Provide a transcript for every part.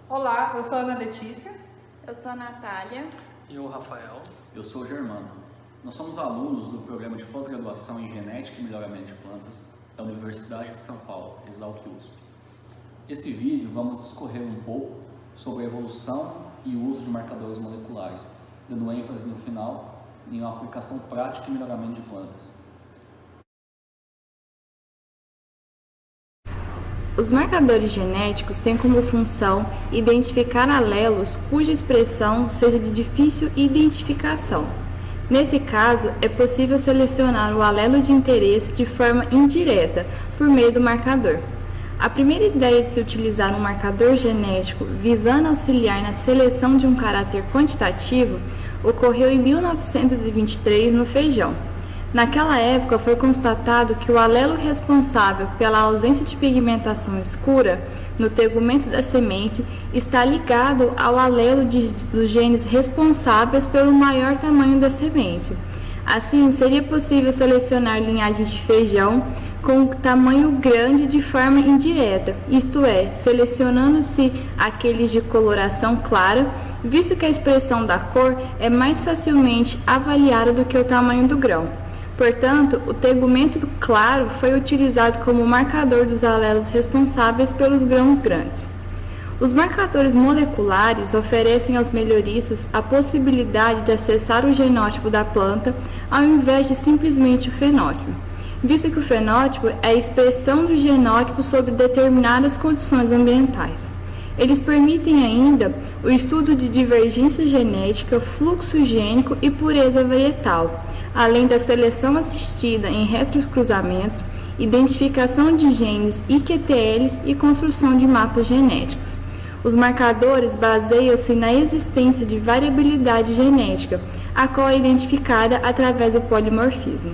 Olá, eu sou a Ana Letícia. Eu sou a Natália. E eu, Rafael. Eu sou o Germano. Nós somos alunos do programa de pós-graduação em Genética e Melhoramento de Plantas da Universidade de São Paulo, Exalc-USP. Nesse vídeo vamos discorrer um pouco sobre a evolução e o uso de marcadores moleculares, dando ênfase no final em uma aplicação prática e melhoramento de plantas. Os marcadores genéticos têm como função identificar alelos cuja expressão seja de difícil identificação. Nesse caso, é possível selecionar o alelo de interesse de forma indireta, por meio do marcador. A primeira ideia de se utilizar um marcador genético visando auxiliar na seleção de um caráter quantitativo ocorreu em 1923 no feijão. Naquela época foi constatado que o alelo responsável pela ausência de pigmentação escura no tegumento da semente está ligado ao alelo dos genes responsáveis pelo maior tamanho da semente. Assim, seria possível selecionar linhagens de feijão com tamanho grande de forma indireta, isto é, selecionando-se aqueles de coloração clara, visto que a expressão da cor é mais facilmente avaliada do que o tamanho do grão. Portanto, o tegumento claro foi utilizado como marcador dos alelos responsáveis pelos grãos grandes. Os marcadores moleculares oferecem aos melhoristas a possibilidade de acessar o genótipo da planta ao invés de simplesmente o fenótipo, visto que o fenótipo é a expressão do genótipo sobre determinadas condições ambientais. Eles permitem ainda o estudo de divergência genética, fluxo gênico e pureza varietal, além da seleção assistida em retrocruzamentos, identificação de genes IQTLs e construção de mapas genéticos. Os marcadores baseiam-se na existência de variabilidade genética, a qual é identificada através do polimorfismo.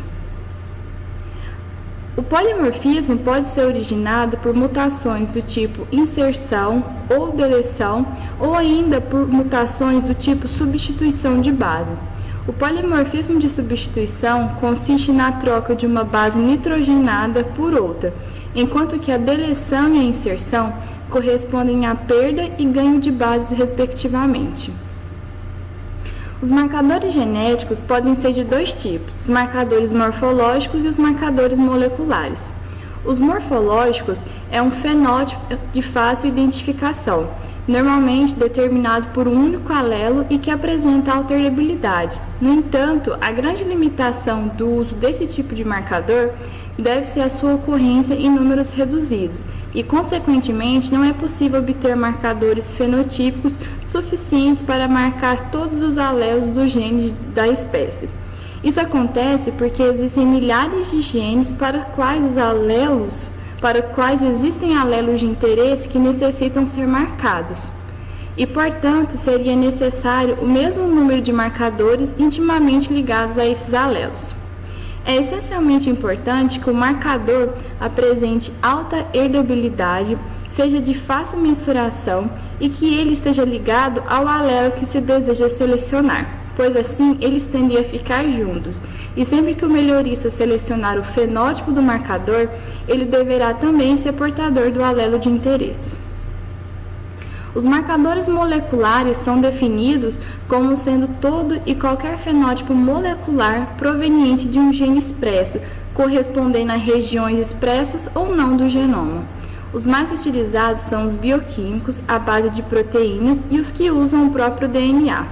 O polimorfismo pode ser originado por mutações do tipo inserção ou deleção, ou ainda por mutações do tipo substituição de base. O polimorfismo de substituição consiste na troca de uma base nitrogenada por outra, enquanto que a deleção e a inserção correspondem à perda e ganho de bases, respectivamente. Os marcadores genéticos podem ser de dois tipos, os marcadores morfológicos e os marcadores moleculares. Os morfológicos é um fenótipo de fácil identificação, normalmente determinado por um único alelo e que apresenta alterabilidade. No entanto, a grande limitação do uso desse tipo de marcador deve-se à sua ocorrência em números reduzidos e, consequentemente, não é possível obter marcadores fenotípicos suficientes para marcar todos os alelos dos genes da espécie. Isso acontece porque existem milhares de genes para quais existem alelos de interesse que necessitam ser marcados. E, portanto, seria necessário o mesmo número de marcadores intimamente ligados a esses alelos. É essencialmente importante que o marcador apresente alta herdabilidade, seja de fácil mensuração e que ele esteja ligado ao alelo que se deseja selecionar, pois assim eles tendem a ficar juntos, e sempre que o melhorista selecionar o fenótipo do marcador, ele deverá também ser portador do alelo de interesse. Os marcadores moleculares são definidos como sendo todo e qualquer fenótipo molecular proveniente de um gene expresso, correspondendo a regiões expressas ou não do genoma. Os mais utilizados são os bioquímicos, à base de proteínas, e os que usam o próprio DNA.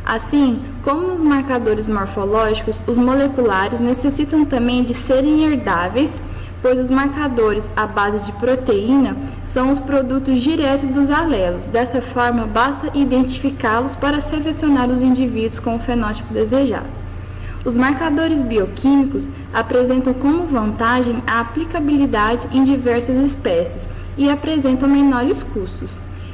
Assim, como nos marcadores morfológicos, os moleculares necessitam também de serem herdáveis, pois os marcadores à base de proteína são os produtos diretos dos alelos. Dessa forma, basta identificá-los para selecionar os indivíduos com o fenótipo desejado. Os marcadores bioquímicos apresentam como vantagem a aplicabilidade em diversas espécies e apresentam menores custos.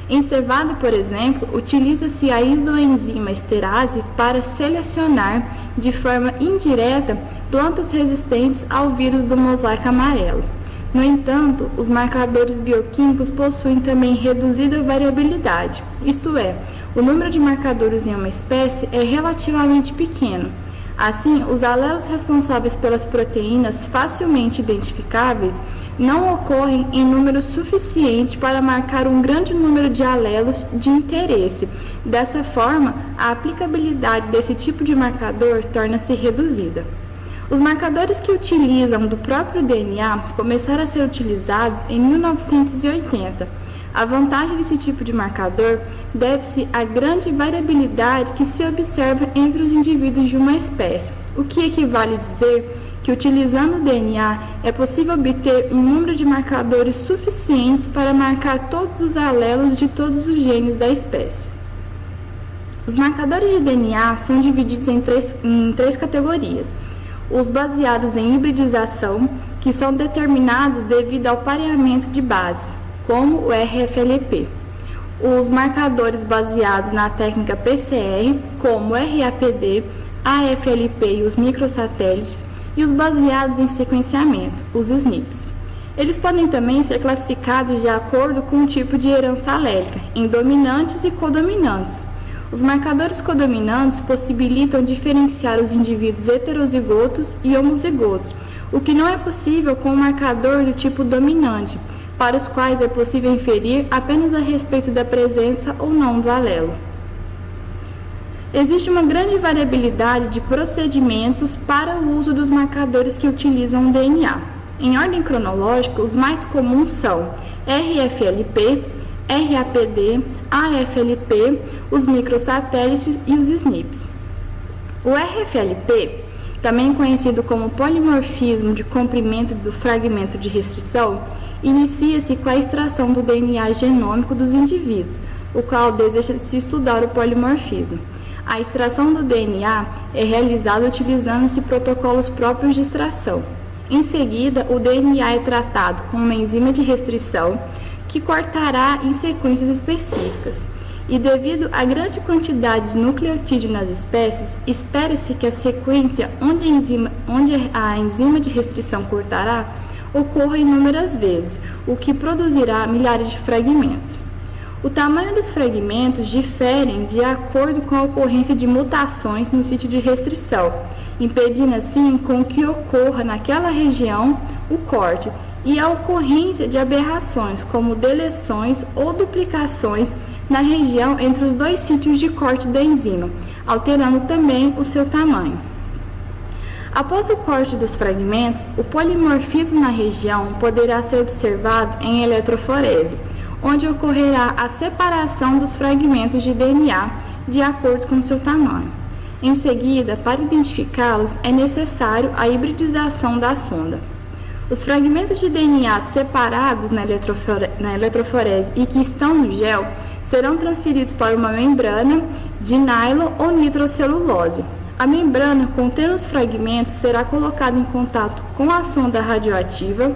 Em cevada, por exemplo, utiliza-se a isoenzima esterase para selecionar de forma indireta plantas resistentes ao vírus do mosaico amarelo. No entanto, os marcadores bioquímicos possuem também reduzida variabilidade, isto é, o número de marcadores em uma espécie é relativamente pequeno. Assim, os alelos responsáveis pelas proteínas facilmente identificáveis não ocorrem em número suficiente para marcar um grande número de alelos de interesse. Dessa forma, a aplicabilidade desse tipo de marcador torna-se reduzida. Os marcadores que utilizam do próprio DNA começaram a ser utilizados em 1980. A vantagem desse tipo de marcador deve-se à grande variabilidade que se observa entre os indivíduos de uma espécie, o que equivale a dizer que, utilizando o DNA, é possível obter um número de marcadores suficientes para marcar todos os alelos de todos os genes da espécie. Os marcadores de DNA são divididos em três categorias. Os baseados em hibridização, que são determinados devido ao pareamento de base, como o RFLP. Os marcadores baseados na técnica PCR, como o RAPD, AFLP e os microsatélites, e os baseados em sequenciamento, os SNPs. Eles podem também ser classificados de acordo com o tipo de herança alélica, em dominantes e codominantes. Os marcadores codominantes possibilitam diferenciar os indivíduos heterozigotos e homozigotos, o que não é possível com o marcador do tipo dominante, para os quais é possível inferir apenas a respeito da presença ou não do alelo. Existe uma grande variabilidade de procedimentos para o uso dos marcadores que utilizam o DNA. Em ordem cronológica, os mais comuns são RFLP, RAPD, AFLP, os microsatélites e os SNPs. O RFLP, também conhecido como polimorfismo de comprimento do fragmento de restrição, inicia-se com a extração do DNA genômico dos indivíduos, o qual deseja-se estudar o polimorfismo. A extração do DNA é realizada utilizando-se protocolos próprios de extração. Em seguida, o DNA é tratado com uma enzima de restrição que cortará em sequências específicas. E devido à grande quantidade de nucleotídeo nas espécies, espera-se que a sequência onde a enzima de restrição cortará ocorra inúmeras vezes, o que produzirá milhares de fragmentos. O tamanho dos fragmentos diferem de acordo com a ocorrência de mutações no sítio de restrição, impedindo assim com que ocorra naquela região o corte e a ocorrência de aberrações, como deleções ou duplicações na região entre os dois sítios de corte da enzima, alterando também o seu tamanho. Após o corte dos fragmentos, o polimorfismo na região poderá ser observado em eletroforese, onde ocorrerá a separação dos fragmentos de DNA de acordo com seu tamanho. Em seguida, para identificá-los, é necessário a hibridização da sonda. Os fragmentos de DNA separados na eletroforese e que estão no gel serão transferidos para uma membrana de nylon ou nitrocelulose. A membrana contendo os fragmentos será colocada em contato com a sonda radioativa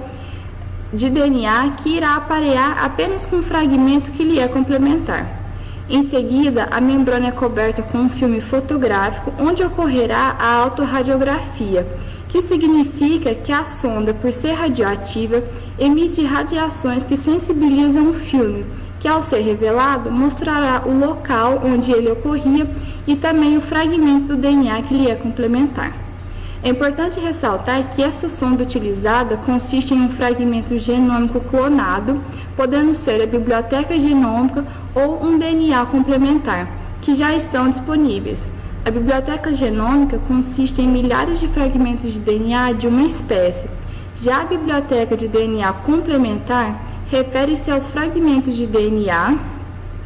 de DNA que irá aparear apenas com um fragmento que lhe é complementar. Em seguida, a membrana é coberta com um filme fotográfico onde ocorrerá a autorradiografia, que significa que a sonda, por ser radioativa, emite radiações que sensibilizam o filme, que ao ser revelado mostrará o local onde ele ocorria e também o fragmento do DNA que lhe é complementar. É importante ressaltar que essa sonda utilizada consiste em um fragmento genômico clonado, podendo ser a biblioteca genômica ou um DNA complementar, que já estão disponíveis. A biblioteca genômica consiste em milhares de fragmentos de DNA de uma espécie. Já a biblioteca de DNA complementar refere-se aos fragmentos de DNA,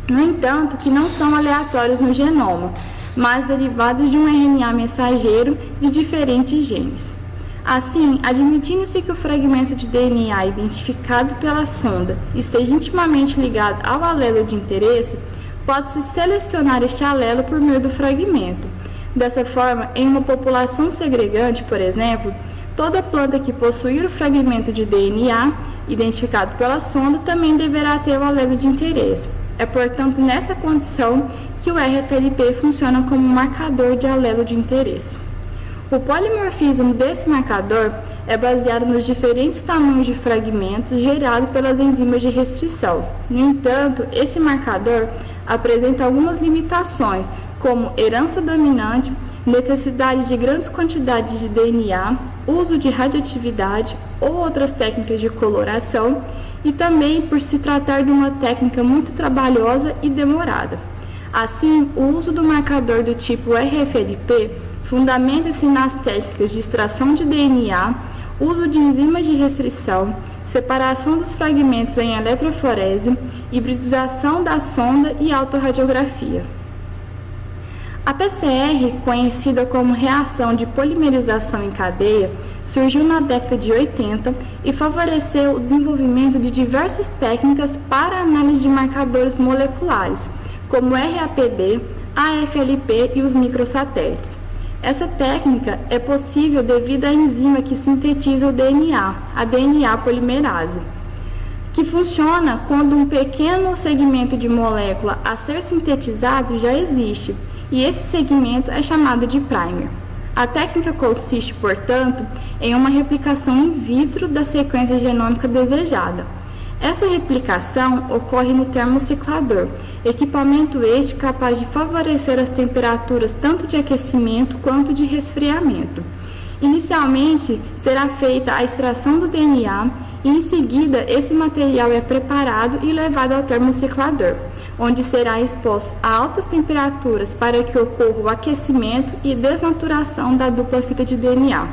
no entanto, que não são aleatórios no genoma, mas derivados de um RNA mensageiro de diferentes genes. Assim, admitindo-se que o fragmento de DNA identificado pela sonda esteja intimamente ligado ao alelo de interesse, pode-se selecionar este alelo por meio do fragmento. Dessa forma, em uma população segregante, por exemplo, toda planta que possuir o fragmento de DNA identificado pela sonda também deverá ter o alelo de interesse. É, portanto, nessa condição que o RFLP funciona como um marcador de alelo de interesse. O polimorfismo desse marcador é baseado nos diferentes tamanhos de fragmentos gerados pelas enzimas de restrição. No entanto, esse marcador apresenta algumas limitações, como herança dominante, necessidade de grandes quantidades de DNA, uso de radioatividade ou outras técnicas de coloração, e também por se tratar de uma técnica muito trabalhosa e demorada. Assim, o uso do marcador do tipo RFLP fundamenta-se nas técnicas de extração de DNA, uso de enzimas de restrição, separação dos fragmentos em eletroforese, hibridização da sonda e autorradiografia. A PCR, conhecida como reação de polimerização em cadeia, surgiu na década de 80 e favoreceu o desenvolvimento de diversas técnicas para análise de marcadores moleculares, como RAPD, AFLP e os microsatélites. Essa técnica é possível devido à enzima que sintetiza o DNA, a DNA polimerase, que funciona quando um pequeno segmento de molécula a ser sintetizado já existe, e esse segmento é chamado de primer. A técnica consiste, portanto, em uma replicação in vitro da sequência genômica desejada. Essa replicação ocorre no termociclador, equipamento este capaz de favorecer as temperaturas tanto de aquecimento quanto de resfriamento. Inicialmente, será feita a extração do DNA e, em seguida, esse material é preparado e levado ao termociclador, onde será exposto a altas temperaturas para que ocorra o aquecimento e desnaturação da dupla fita de DNA.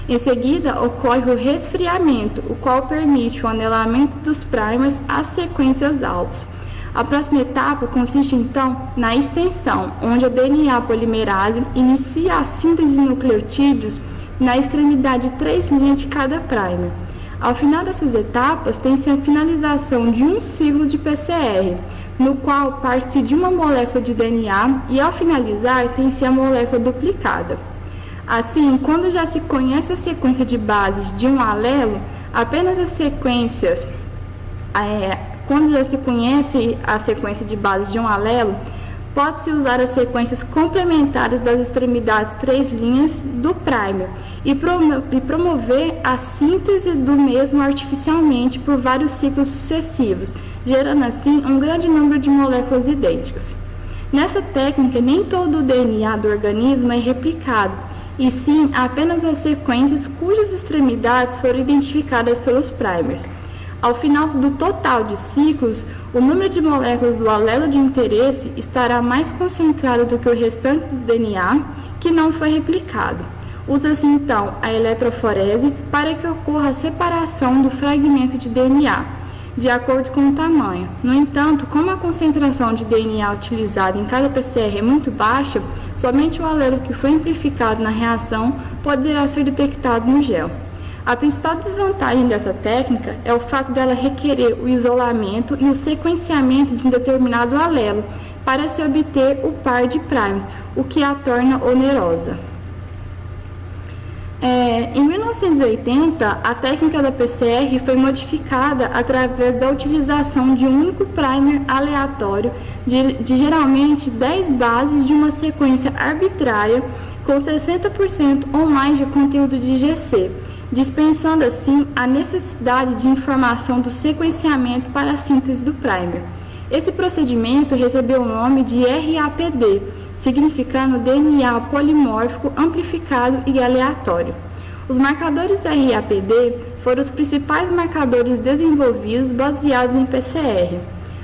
Em seguida, ocorre o resfriamento, o qual permite o anelamento dos primers às sequências alvos. A próxima etapa consiste, então, na extensão, onde a DNA polimerase inicia a síntese de nucleotídeos na extremidade 3' de cada primer. Ao final dessas etapas, tem-se a finalização de um ciclo de PCR, no qual parte de uma molécula de DNA e, ao finalizar, tem-se a molécula duplicada. Assim, quando já se conhece a sequência de bases de um alelo, apenas as sequências, quando já se conhece a sequência de bases de um alelo, pode-se usar as sequências complementares das extremidades 3' do primer e promover a síntese do mesmo artificialmente por vários ciclos sucessivos, gerando assim um grande número de moléculas idênticas. Nessa técnica, nem todo o DNA do organismo é replicado, e sim apenas as sequências cujas extremidades foram identificadas pelos primers. Ao final do total de ciclos, o número de moléculas do alelo de interesse estará mais concentrado do que o restante do DNA, que não foi replicado. Usa-se então a eletroforese para que ocorra a separação do fragmento de DNA, de acordo com o tamanho. No entanto, como a concentração de DNA utilizada em cada PCR é muito baixa, somente o alelo que foi amplificado na reação poderá ser detectado no gel. A principal desvantagem dessa técnica é o fato dela requerer o isolamento e o sequenciamento de um determinado alelo para se obter o par de primers, o que a torna onerosa. Em 1980, a técnica da PCR foi modificada através da utilização de um único primer aleatório de geralmente 10 bases de uma sequência arbitrária com 60% ou mais de conteúdo de GC, dispensando assim a necessidade de informação do sequenciamento para a síntese do primer. Esse procedimento recebeu o nome de RAPD, significando DNA polimórfico amplificado e aleatório. Os marcadores RAPD foram os principais marcadores desenvolvidos baseados em PCR.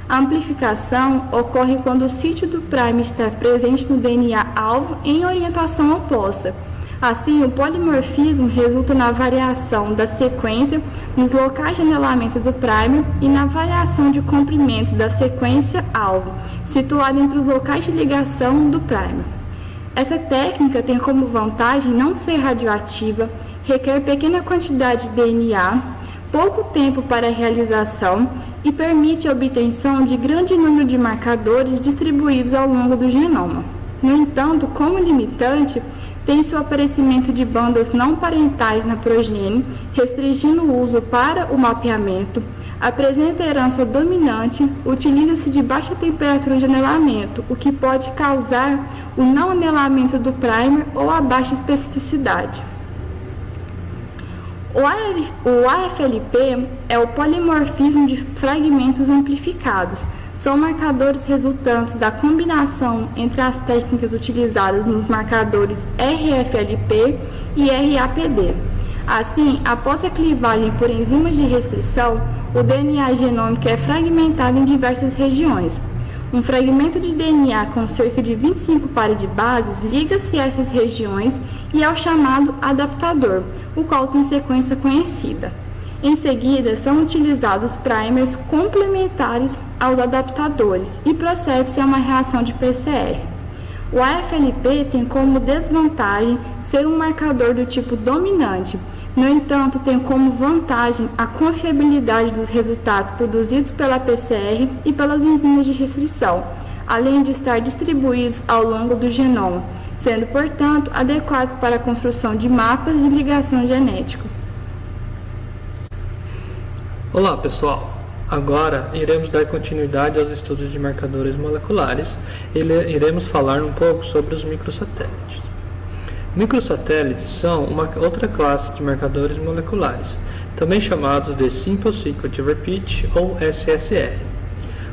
A amplificação ocorre quando o sítio do primer está presente no DNA-alvo em orientação oposta. Assim, o polimorfismo resulta na variação da sequência nos locais de anelamento do primer e na variação de comprimento da sequência-alvo, situada entre os locais de ligação do primer. Essa técnica tem como vantagem não ser radioativa, requer pequena quantidade de DNA, pouco tempo para a realização e permite a obtenção de grande número de marcadores distribuídos ao longo do genoma. No entanto, como limitante, tem-se o aparecimento de bandas não parentais na progênie, restringindo o uso para o mapeamento, apresenta herança dominante, utiliza-se de baixa temperatura de anelamento, o que pode causar o não anelamento do primer ou a baixa especificidade. O AFLP é o polimorfismo de fragmentos amplificados. São marcadores resultantes da combinação entre as técnicas utilizadas nos marcadores RFLP e RAPD. Assim, após a clivagem por enzimas de restrição, o DNA genômico é fragmentado em diversas regiões. Um fragmento de DNA com cerca de 25 pares de bases liga-se a essas regiões e é o chamado adaptador, o qual tem sequência conhecida. Em seguida, são utilizados primers complementares aos adaptadores e procede-se a uma reação de PCR. O AFLP tem como desvantagem ser um marcador do tipo dominante. No entanto, tem como vantagem a confiabilidade dos resultados produzidos pela PCR e pelas enzimas de restrição, além de estar distribuídos ao longo do genoma, sendo, portanto, adequados para a construção de mapas de ligação genética. Olá, pessoal! Agora iremos dar continuidade aos estudos de marcadores moleculares e iremos falar um pouco sobre os microsatélites. Microsatélites são uma outra classe de marcadores moleculares, também chamados de Simple Secret Repeat ou SSR.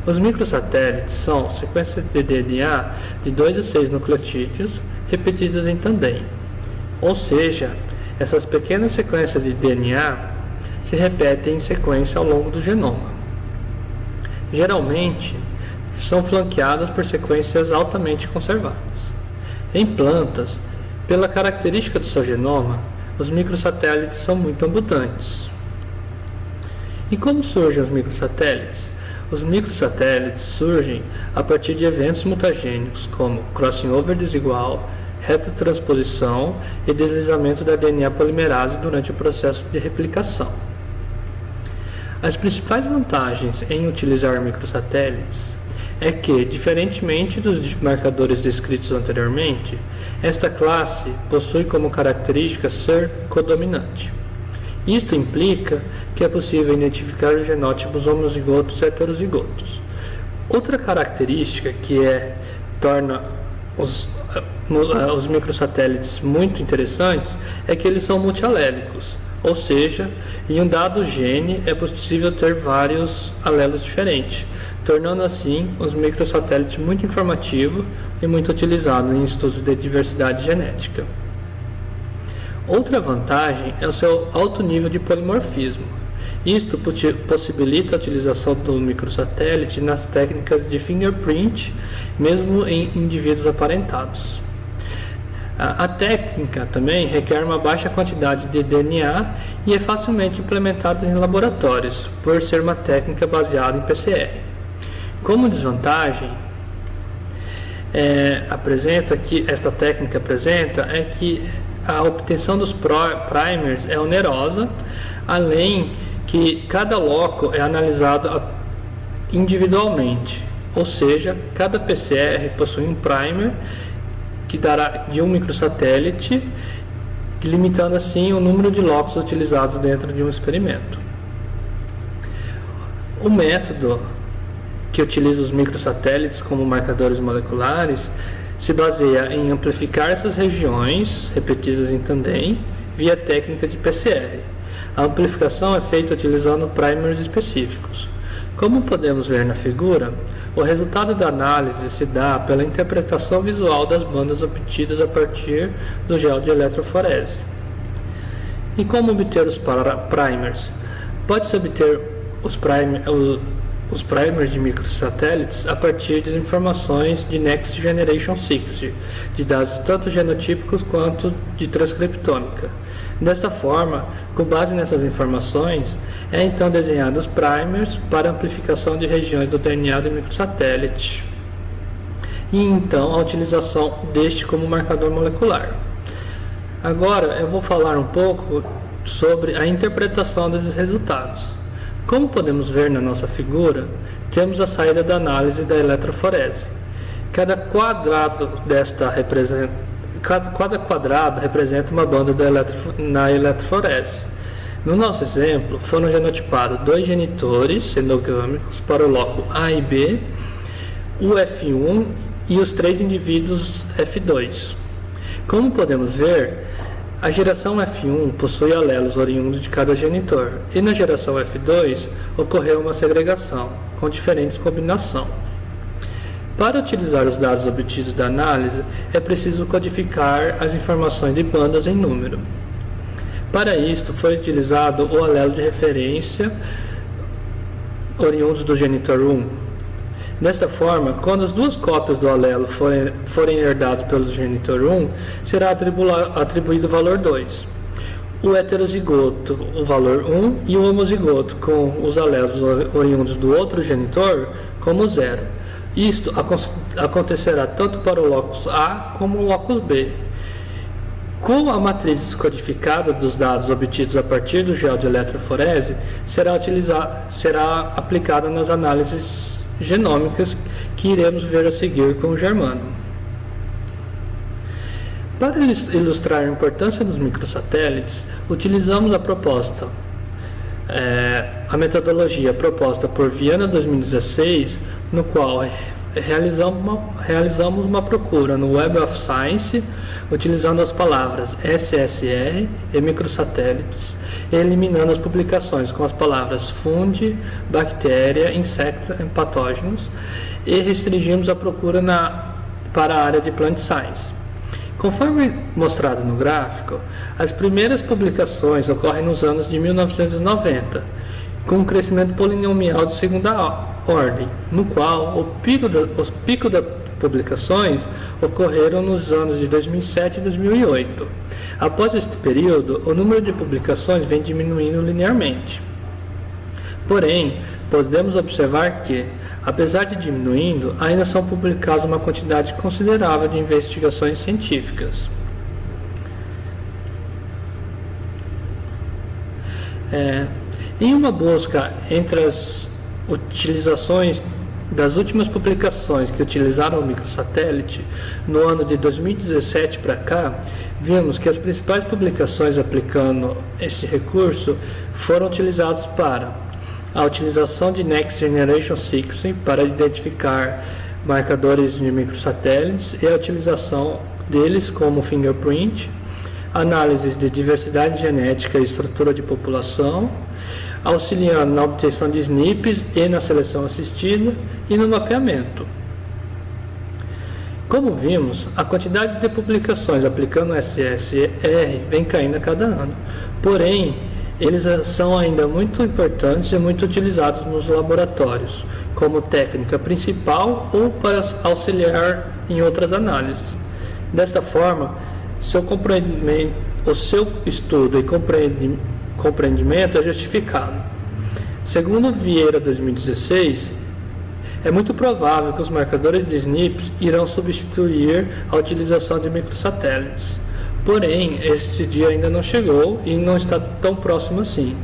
Os microsatélites são sequências de DNA de 2 a 6 nucleotídeos repetidas em tandem, ou seja, essas pequenas sequências de DNA se repetem em sequência ao longo do genoma. Geralmente, são flanqueadas por sequências altamente conservadas. Em plantas, pela característica do seu genoma, os microsatélites são muito abundantes. E como surgem os microsatélites? Os microsatélites surgem a partir de eventos mutagênicos como crossing over desigual, retotransposição e deslizamento da DNA polimerase durante o processo de replicação. As principais vantagens em utilizar microsatélites é que, diferentemente dos marcadores descritos anteriormente, esta classe possui como característica ser codominante. Isto implica que é possível identificar os genótipos homozigotos e heterozigotos. Outra característica que torna os microsatélites muito interessantes é que eles são multialélicos, ou seja, em um dado gene é possível ter vários alelos diferentes, tornando assim os microsatélites muito informativos e muito utilizados em estudos de diversidade genética. Outra vantagem é o seu alto nível de polimorfismo. Isto possibilita a utilização do microsatélite nas técnicas de fingerprint, mesmo em indivíduos aparentados. A técnica também requer uma baixa quantidade de DNA e é facilmente implementada em laboratórios, por ser uma técnica baseada em PCR. Como desvantagem, esta técnica apresenta é que a obtenção dos primers é onerosa, além que cada loco é analisado individualmente, ou seja, cada PCR possui um primer que dará de um microsatélite, limitando assim o número de locos utilizados dentro de um experimento. O método que utiliza os microsatélites como marcadores moleculares se baseia em amplificar essas regiões repetidas em tandem via técnica de PCR. A amplificação é feita utilizando primers específicos. Como podemos ver na figura, o resultado da análise se dá pela interpretação visual das bandas obtidas a partir do gel de eletroforese. E como obter os primers? Pode-se obter os primers de microsatélites a partir de informações de Next Generation Sequencing, de dados tanto genotípicos quanto de transcriptômica. Desta forma, com base nessas informações, é então desenhado os primers para amplificação de regiões do DNA do microsatélite e então a utilização deste como marcador molecular. Agora eu vou falar um pouco sobre a interpretação desses resultados. Como podemos ver na nossa figura, temos a saída da análise da eletroforese. Cada quadrado representa uma banda na eletroforese. No nosso exemplo, foram genotipados 2 genitores endogâmicos para o loco A e B, o F1 e os 3 indivíduos F2. Como podemos ver, a geração F1 possui alelos oriundos de cada genitor, e na geração F2 ocorreu uma segregação, com diferentes combinações. Para utilizar os dados obtidos da análise, é preciso codificar as informações de bandas em número. Para isto, foi utilizado o alelo de referência oriundos do genitor 1. Desta forma, quando as duas cópias do alelo forem herdadas pelo genitor 1, será atribuído o valor 2. O heterozigoto, o valor 1, e o homozigoto, com os alelos oriundos do outro genitor, como 0. Isto acontecerá tanto para o locus A como o locus B. Como a matriz descodificada dos dados obtidos a partir do gel de eletroforese será aplicada nas análises genômicas que iremos ver a seguir com o Germano. Para ilustrar a importância dos microsatélites, utilizamos a metodologia proposta por Viana 2016, no qual realizamos uma procura no Web of Science, utilizando as palavras SSR e microsatélites, e eliminando as publicações com as palavras fungi, bactéria, insectos e patógenos, e restringimos a procura para a área de Plant Science. Conforme mostrado no gráfico, as primeiras publicações ocorrem nos anos de 1990, com um crescimento polinomial de segunda ordem, no qual os picos das publicações ocorreram nos anos de 2007 e 2008. Após este período, o número de publicações vem diminuindo linearmente. Porém, podemos observar que, apesar de diminuindo, ainda são publicadas uma quantidade considerável de investigações científicas. Em uma busca entre as utilizações das últimas publicações que utilizaram o microsatélite, no ano de 2017 para cá, vimos que as principais publicações aplicando esse recurso foram utilizadas para a utilização de Next Generation Sequencing para identificar marcadores de microsatélites e a utilização deles como fingerprint, análises de diversidade genética e estrutura de população, auxiliando na obtenção de SNPs e na seleção assistida e no mapeamento. Como vimos, a quantidade de publicações aplicando o SSR vem caindo a cada ano, porém, eles são ainda muito importantes e muito utilizados nos laboratórios, como técnica principal ou para auxiliar em outras análises. Desta forma, o seu estudo e compreendimento é justificado. Segundo Vieira 2016, é muito provável que os marcadores de SNPs irão substituir a utilização de microsatélites. Porém, este dia ainda não chegou e não está tão próximo assim.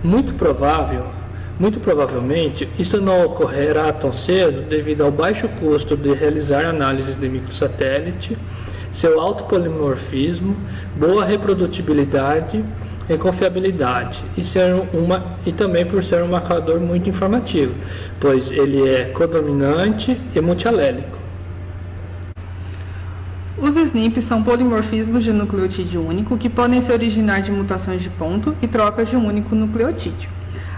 Muito provavelmente, isso não ocorrerá tão cedo devido ao baixo custo de realizar análises de microsatélite, seu alto polimorfismo, boa reprodutibilidade e confiabilidade, e também por ser um marcador muito informativo, pois ele é codominante e multialélico. Os SNPs são polimorfismos de nucleotídeo único que podem se originar de mutações de ponto e trocas de um único nucleotídeo.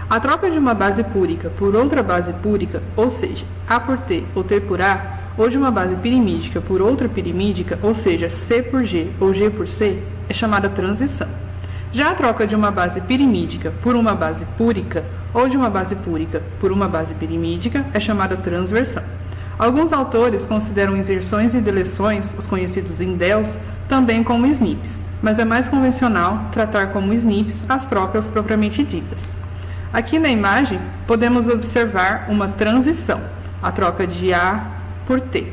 A troca de uma base púrica por outra base púrica, ou seja, A por T ou T por A, ou de uma base pirimídica por outra pirimídica, ou seja, C por G ou G por C, é chamada transição. Já a troca de uma base pirimídica por uma base púrica, ou de uma base púrica por uma base pirimídica, é chamada transversão. Alguns autores consideram inserções e deleções, os conhecidos indels, também como SNPs, mas é mais convencional tratar como SNPs as trocas propriamente ditas. Aqui na imagem, podemos observar uma transição, a troca de A por T.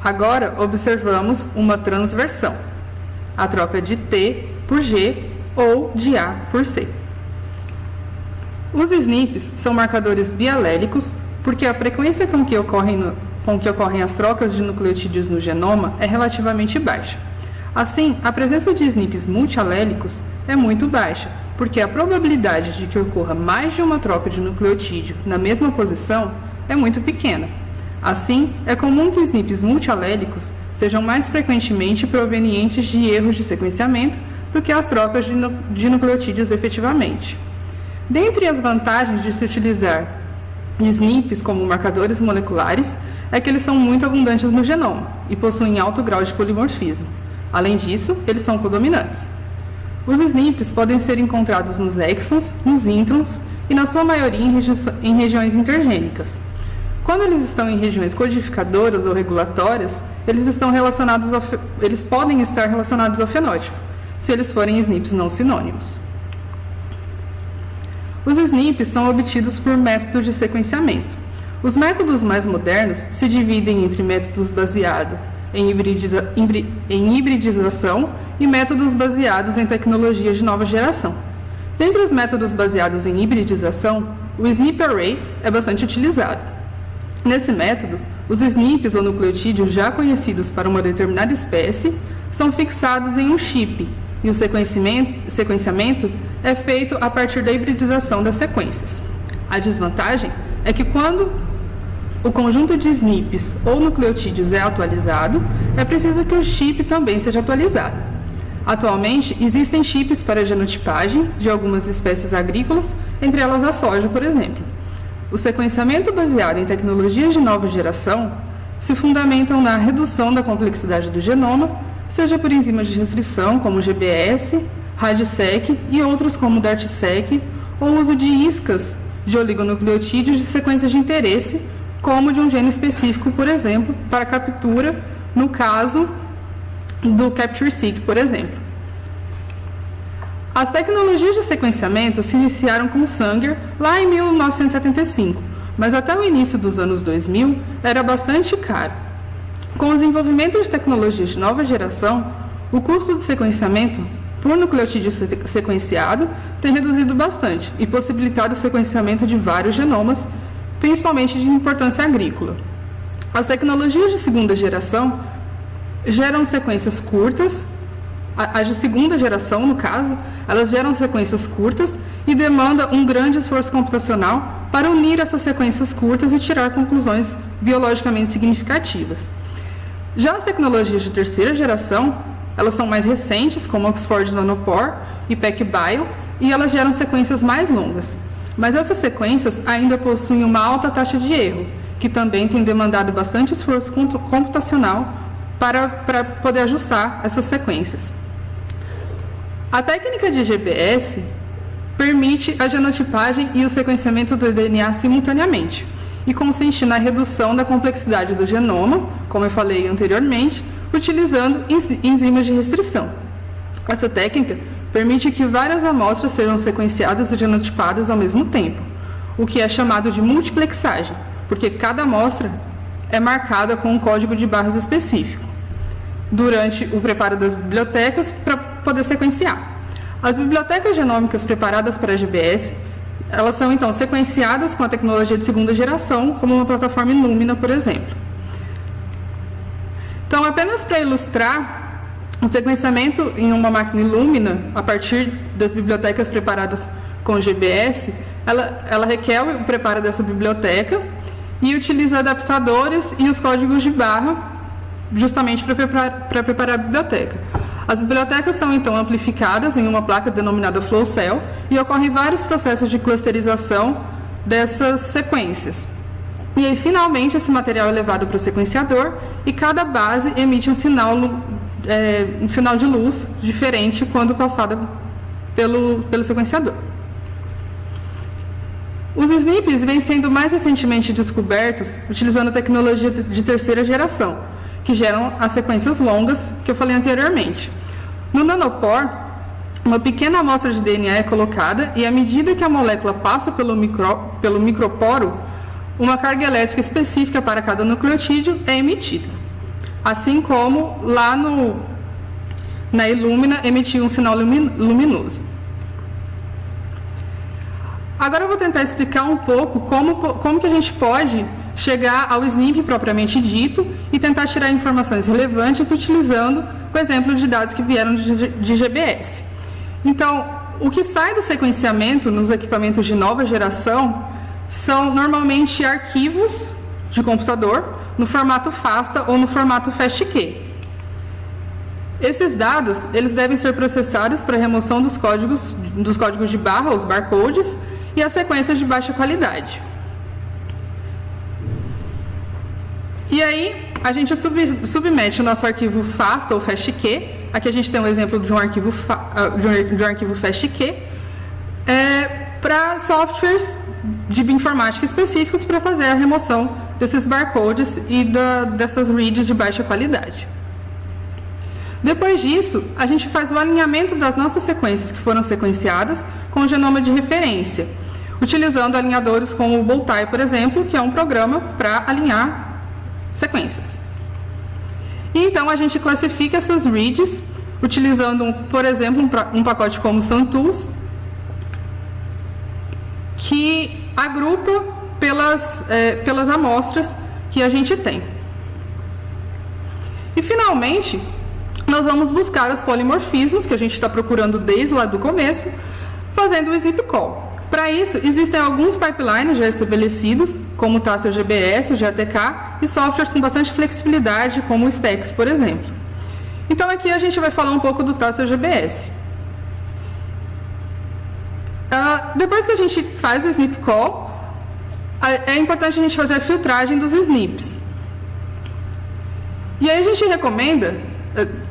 Agora, observamos uma transversão, a troca de T por G ou de A por C. Os SNPs são marcadores bialélicos porque a frequência com que ocorrem as trocas de nucleotídeos no genoma é relativamente baixa. Assim, a presença de SNPs multialélicos é muito baixa, porque a probabilidade de que ocorra mais de uma troca de nucleotídeo na mesma posição é muito pequena. Assim, é comum que SNPs multialélicos sejam mais frequentemente provenientes de erros de sequenciamento do que as trocas de nucleotídeos efetivamente. Dentre as vantagens de se utilizar SNPs como marcadores moleculares é que eles são muito abundantes no genoma e possuem alto grau de polimorfismo. Além disso, eles são codominantes. Os SNPs podem ser encontrados nos exons, nos introns e, na sua maioria, em regiões intergênicas. Quando eles estão em regiões codificadoras ou regulatórias, eles podem estar relacionados ao fenótipo, se eles forem SNPs não sinônimos. Os SNPs são obtidos por métodos de sequenciamento. Os métodos mais modernos se dividem entre métodos baseados em hibridização e métodos baseados em tecnologias de nova geração. Dentre os métodos baseados em hibridização, o SNP Array é bastante utilizado. Nesse método, os SNPs ou nucleotídeos já conhecidos para uma determinada espécie são fixados em um chip, e o sequenciamento é feito a partir da hibridização das sequências. A desvantagem é que quando o conjunto de SNPs ou nucleotídeos é atualizado, é preciso que o chip também seja atualizado. Atualmente, existem chips para genotipagem de algumas espécies agrícolas, entre elas a soja, por exemplo. O sequenciamento baseado em tecnologias de nova geração se fundamentam na redução da complexidade do genoma, seja por enzimas de restrição, como o GBS, RADSEQ e outros como o DARTSEQ, ou o uso de iscas de oligonucleotídeos de sequências de interesse, como de um gene específico, por exemplo, para captura, no caso do Capture-Seq, por exemplo. As tecnologias de sequenciamento se iniciaram com Sanger lá em 1975, mas até o início dos anos 2000 era bastante caro. Com o desenvolvimento de tecnologias de nova geração, o custo de sequenciamento por nucleotídeo sequenciado tem reduzido bastante e possibilitado o sequenciamento de vários genomas, principalmente de importância agrícola. As tecnologias de segunda geração geram sequências curtas, as de segunda geração, no caso, elas geram sequências curtas e demandam um grande esforço computacional para unir essas sequências curtas e tirar conclusões biologicamente significativas. Já as tecnologias de terceira geração, elas são mais recentes, como Oxford Nanopore e PacBio, e elas geram sequências mais longas. Mas essas sequências ainda possuem uma alta taxa de erro, que também tem demandado bastante esforço computacional para poder ajustar essas sequências. A técnica de GBS permite a genotipagem e o sequenciamento do DNA simultaneamente e consiste na redução da complexidade do genoma, como eu falei anteriormente, utilizando enzimas de restrição. Essa técnica permite que várias amostras sejam sequenciadas e genotipadas ao mesmo tempo, o que é chamado de multiplexagem, porque cada amostra é marcada com um código de barras específico durante o preparo das bibliotecas para poder sequenciar. As bibliotecas genômicas preparadas para a GBS, elas são então sequenciadas com a tecnologia de segunda geração, como uma plataforma Illumina, por exemplo. Então, apenas para ilustrar, o sequenciamento em uma máquina Illumina, a partir das bibliotecas preparadas com GBS, ela requer o preparo dessa biblioteca e utiliza adaptadores e os códigos de barra justamente para preparar a biblioteca. As bibliotecas são então amplificadas em uma placa denominada flow cell e ocorrem vários processos de clusterização dessas sequências. E aí, finalmente, esse material é levado para o sequenciador e cada base emite um sinal de luz diferente quando passada pelo sequenciador. Os SNPs vêm sendo mais recentemente descobertos utilizando tecnologia de terceira geração, que geram as sequências longas que eu falei anteriormente. No nanopore, uma pequena amostra de DNA é colocada e, à medida que a molécula passa pelo microporo, uma carga elétrica específica para cada nucleotídeo é emitida. Assim como lá na Illumina emitiu um sinal luminoso. Agora eu vou tentar explicar um pouco como que a gente pode chegar ao SNP propriamente dito e tentar tirar informações relevantes utilizando o exemplo de dados que vieram de GBS. Então, o que sai do sequenciamento nos equipamentos de nova geração são normalmente arquivos de computador no formato FASTA ou no formato FASTQ. Esses dados eles devem ser processados para remoção dos códigos de barra, os barcodes, e as sequências de baixa qualidade. E aí, a gente submete o nosso arquivo FASTA ou FASTQ aqui a gente tem um exemplo de um arquivo, de um arquivo FASTQ, para softwares de bioinformática específicos para fazer a remoção desses barcodes e dessas reads de baixa qualidade. Depois disso, a gente faz o alinhamento das nossas sequências que foram sequenciadas com o genoma de referência, utilizando alinhadores como o Bowtie, por exemplo, que é um programa para alinhar sequências. E então a gente classifica essas reads utilizando, por exemplo, um pacote como SunTools, que agrupa pelas amostras que a gente tem. E finalmente, nós vamos buscar os polimorfismos que a gente está procurando desde lá do começo, fazendo o snip call. Para isso, existem alguns pipelines já estabelecidos, como o Tassel-GBS, o GATK, e softwares com bastante flexibilidade, como o Stacks, por exemplo. Então, aqui a gente vai falar um pouco do Tassel-GBS. Depois que a gente faz o snip call, é importante a gente fazer a filtragem dos snips. E aí a gente recomenda,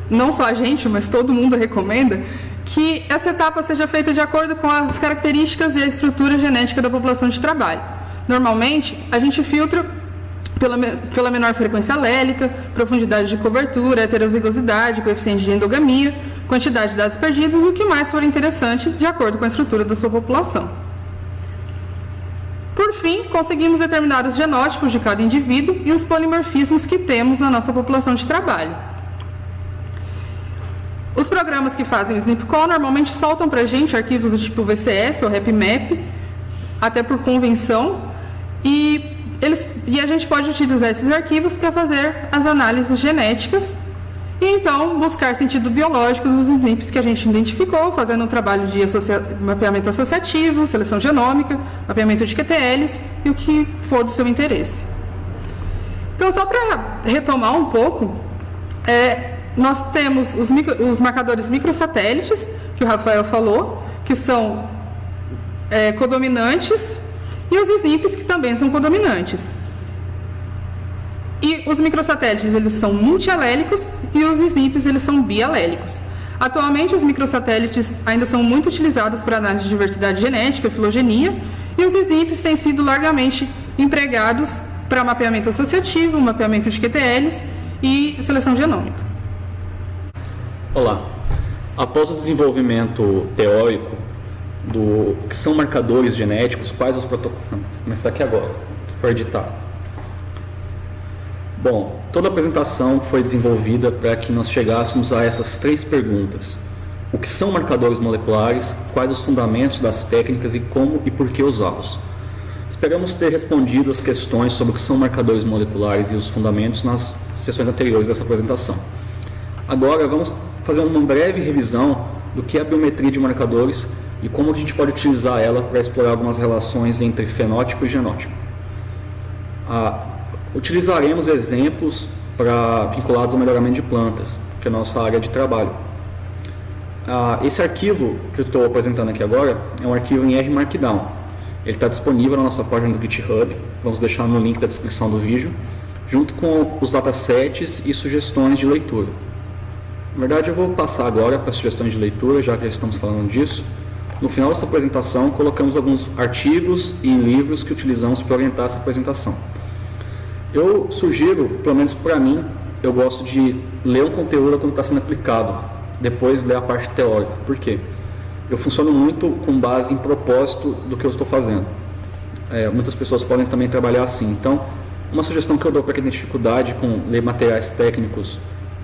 não só a gente, mas todo mundo recomenda, que essa etapa seja feita de acordo com as características e a estrutura genética da população de trabalho. Normalmente, a gente filtra pela menor frequência alélica, profundidade de cobertura, heterozigosidade, coeficiente de endogamia, quantidade de dados perdidos e o que mais for interessante, de acordo com a estrutura da sua população. Por fim, conseguimos determinar os genótipos de cada indivíduo e os polimorfismos que temos na nossa população de trabalho. Os programas que fazem o snip call normalmente soltam para a gente arquivos do tipo VCF ou RepMap, até por convenção, e a gente pode utilizar esses arquivos para fazer as análises genéticas e então buscar sentido biológico dos snips que a gente identificou, fazendo um trabalho de mapeamento associativo, seleção genômica, mapeamento de QTLs e o que for do seu interesse. Então, só para retomar um pouco, nós temos os marcadores microsatélites, que o Rafael falou, que são codominantes, e os SNPs, que também são codominantes. E os microsatélites, eles são multialélicos, e os SNPs, eles são bialélicos. Atualmente, os microsatélites ainda são muito utilizados para análise de diversidade genética, filogenia, e os SNPs têm sido largamente empregados para mapeamento associativo, mapeamento de QTLs e seleção genômica. Olá. Após o desenvolvimento teórico do que são marcadores genéticos, quais os protocolos... Vou começar aqui agora, que for editar. Bom, toda a apresentação foi desenvolvida para que nós chegássemos a essas três perguntas. O que são marcadores moleculares, quais os fundamentos das técnicas e como e por que usá-los. Esperamos ter respondido as questões sobre o que são marcadores moleculares e os fundamentos nas sessões anteriores dessa apresentação. Agora vamos fazer uma breve revisão do que é a biometria de marcadores e como a gente pode utilizar ela para explorar algumas relações entre fenótipo e genótipo. Utilizaremos exemplos vinculados ao melhoramento de plantas, que é a nossa área de trabalho. Esse arquivo que eu estou apresentando aqui agora é um arquivo em R Markdown. Ele está disponível na nossa página do GitHub, vamos deixar no link da descrição do vídeo, junto com os datasets e sugestões de leitura. Na verdade, eu vou passar agora para as sugestões de leitura, já que já estamos falando disso. No final dessa apresentação, colocamos alguns artigos e livros que utilizamos para orientar essa apresentação. Eu sugiro, pelo menos para mim, eu gosto de ler um conteúdo quando está sendo aplicado, depois ler a parte teórica. Por quê? Eu funciono muito com base em propósito do que eu estou fazendo. Muitas pessoas podem também trabalhar assim. Então, uma sugestão que eu dou para quem tem dificuldade com ler materiais técnicos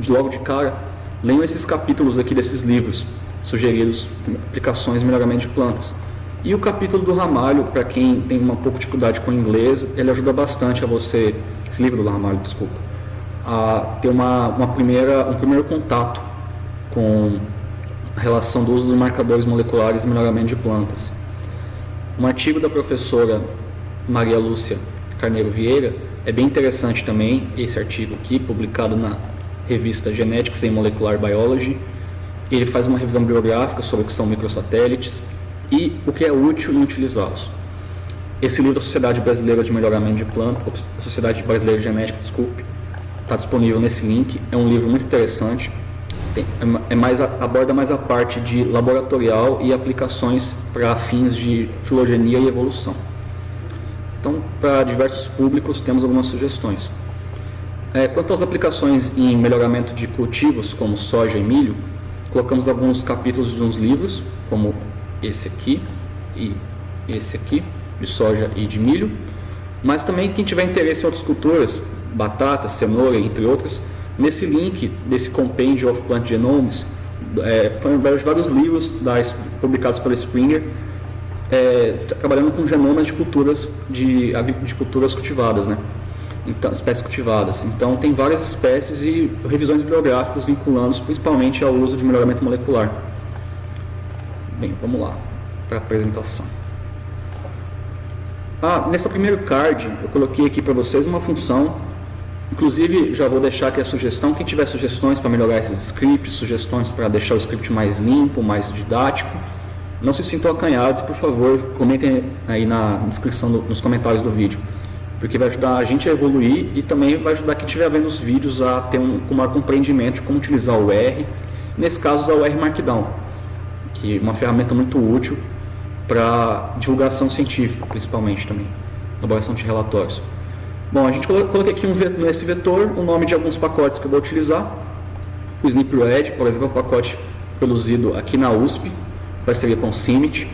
logo de cara, leiam esses capítulos aqui desses livros sugeridos, aplicações e melhoramento de plantas. E o capítulo do Ramalho, para quem tem um pouco de dificuldade com o inglês, ele ajuda bastante a você, esse livro do Ramalho, desculpa, a ter um primeiro contato com a relação do uso dos marcadores moleculares e melhoramento de plantas. Um artigo da professora Maria Lúcia Carneiro Vieira é bem interessante também, esse artigo aqui, publicado na revista Genetics and Molecular Biology. Ele faz uma revisão bibliográfica sobre o que são microsatélites e o que é útil em utilizá-los. Esse livro da Sociedade Brasileira de Melhoramento de Plantas, Sociedade Brasileira de Genética, desculpe, está disponível nesse link. É um livro muito interessante. aborda mais a parte de laboratorial e aplicações para fins de filogenia e evolução. Então, para diversos públicos, temos algumas sugestões. Quanto às aplicações em melhoramento de cultivos, como soja e milho, colocamos alguns capítulos de uns livros, como esse aqui e esse aqui, de soja e de milho. Mas também, quem tiver interesse em outras culturas, batata, cenoura, entre outras, nesse link desse Compendium of Plant Genomes, foram vários livros publicados pela Springer, trabalhando com genomas de culturas de culturas cultivadas, né? Então, espécies cultivadas. Então, tem várias espécies e revisões bibliográficas vinculando principalmente ao uso de melhoramento molecular. Bem, vamos lá para a apresentação. Nessa primeiro card, eu coloquei aqui para vocês uma função. Inclusive, já vou deixar aqui a sugestão. Quem tiver sugestões para melhorar esses scripts, sugestões para deixar o script mais limpo, mais didático, não se sintam acanhados e, por favor, comentem aí na descrição, nos comentários do vídeo, porque vai ajudar a gente a evoluir e também vai ajudar quem estiver vendo os vídeos a ter um maior compreendimento de como utilizar o R, nesse caso usar o R Markdown, que é uma ferramenta muito útil para divulgação científica, principalmente também, elaboração de relatórios. Bom, a gente coloca aqui nesse vetor o nome de alguns pacotes que eu vou utilizar. O SnipRed, por exemplo, é um pacote produzido aqui na USP, parceria com o CIMMYT.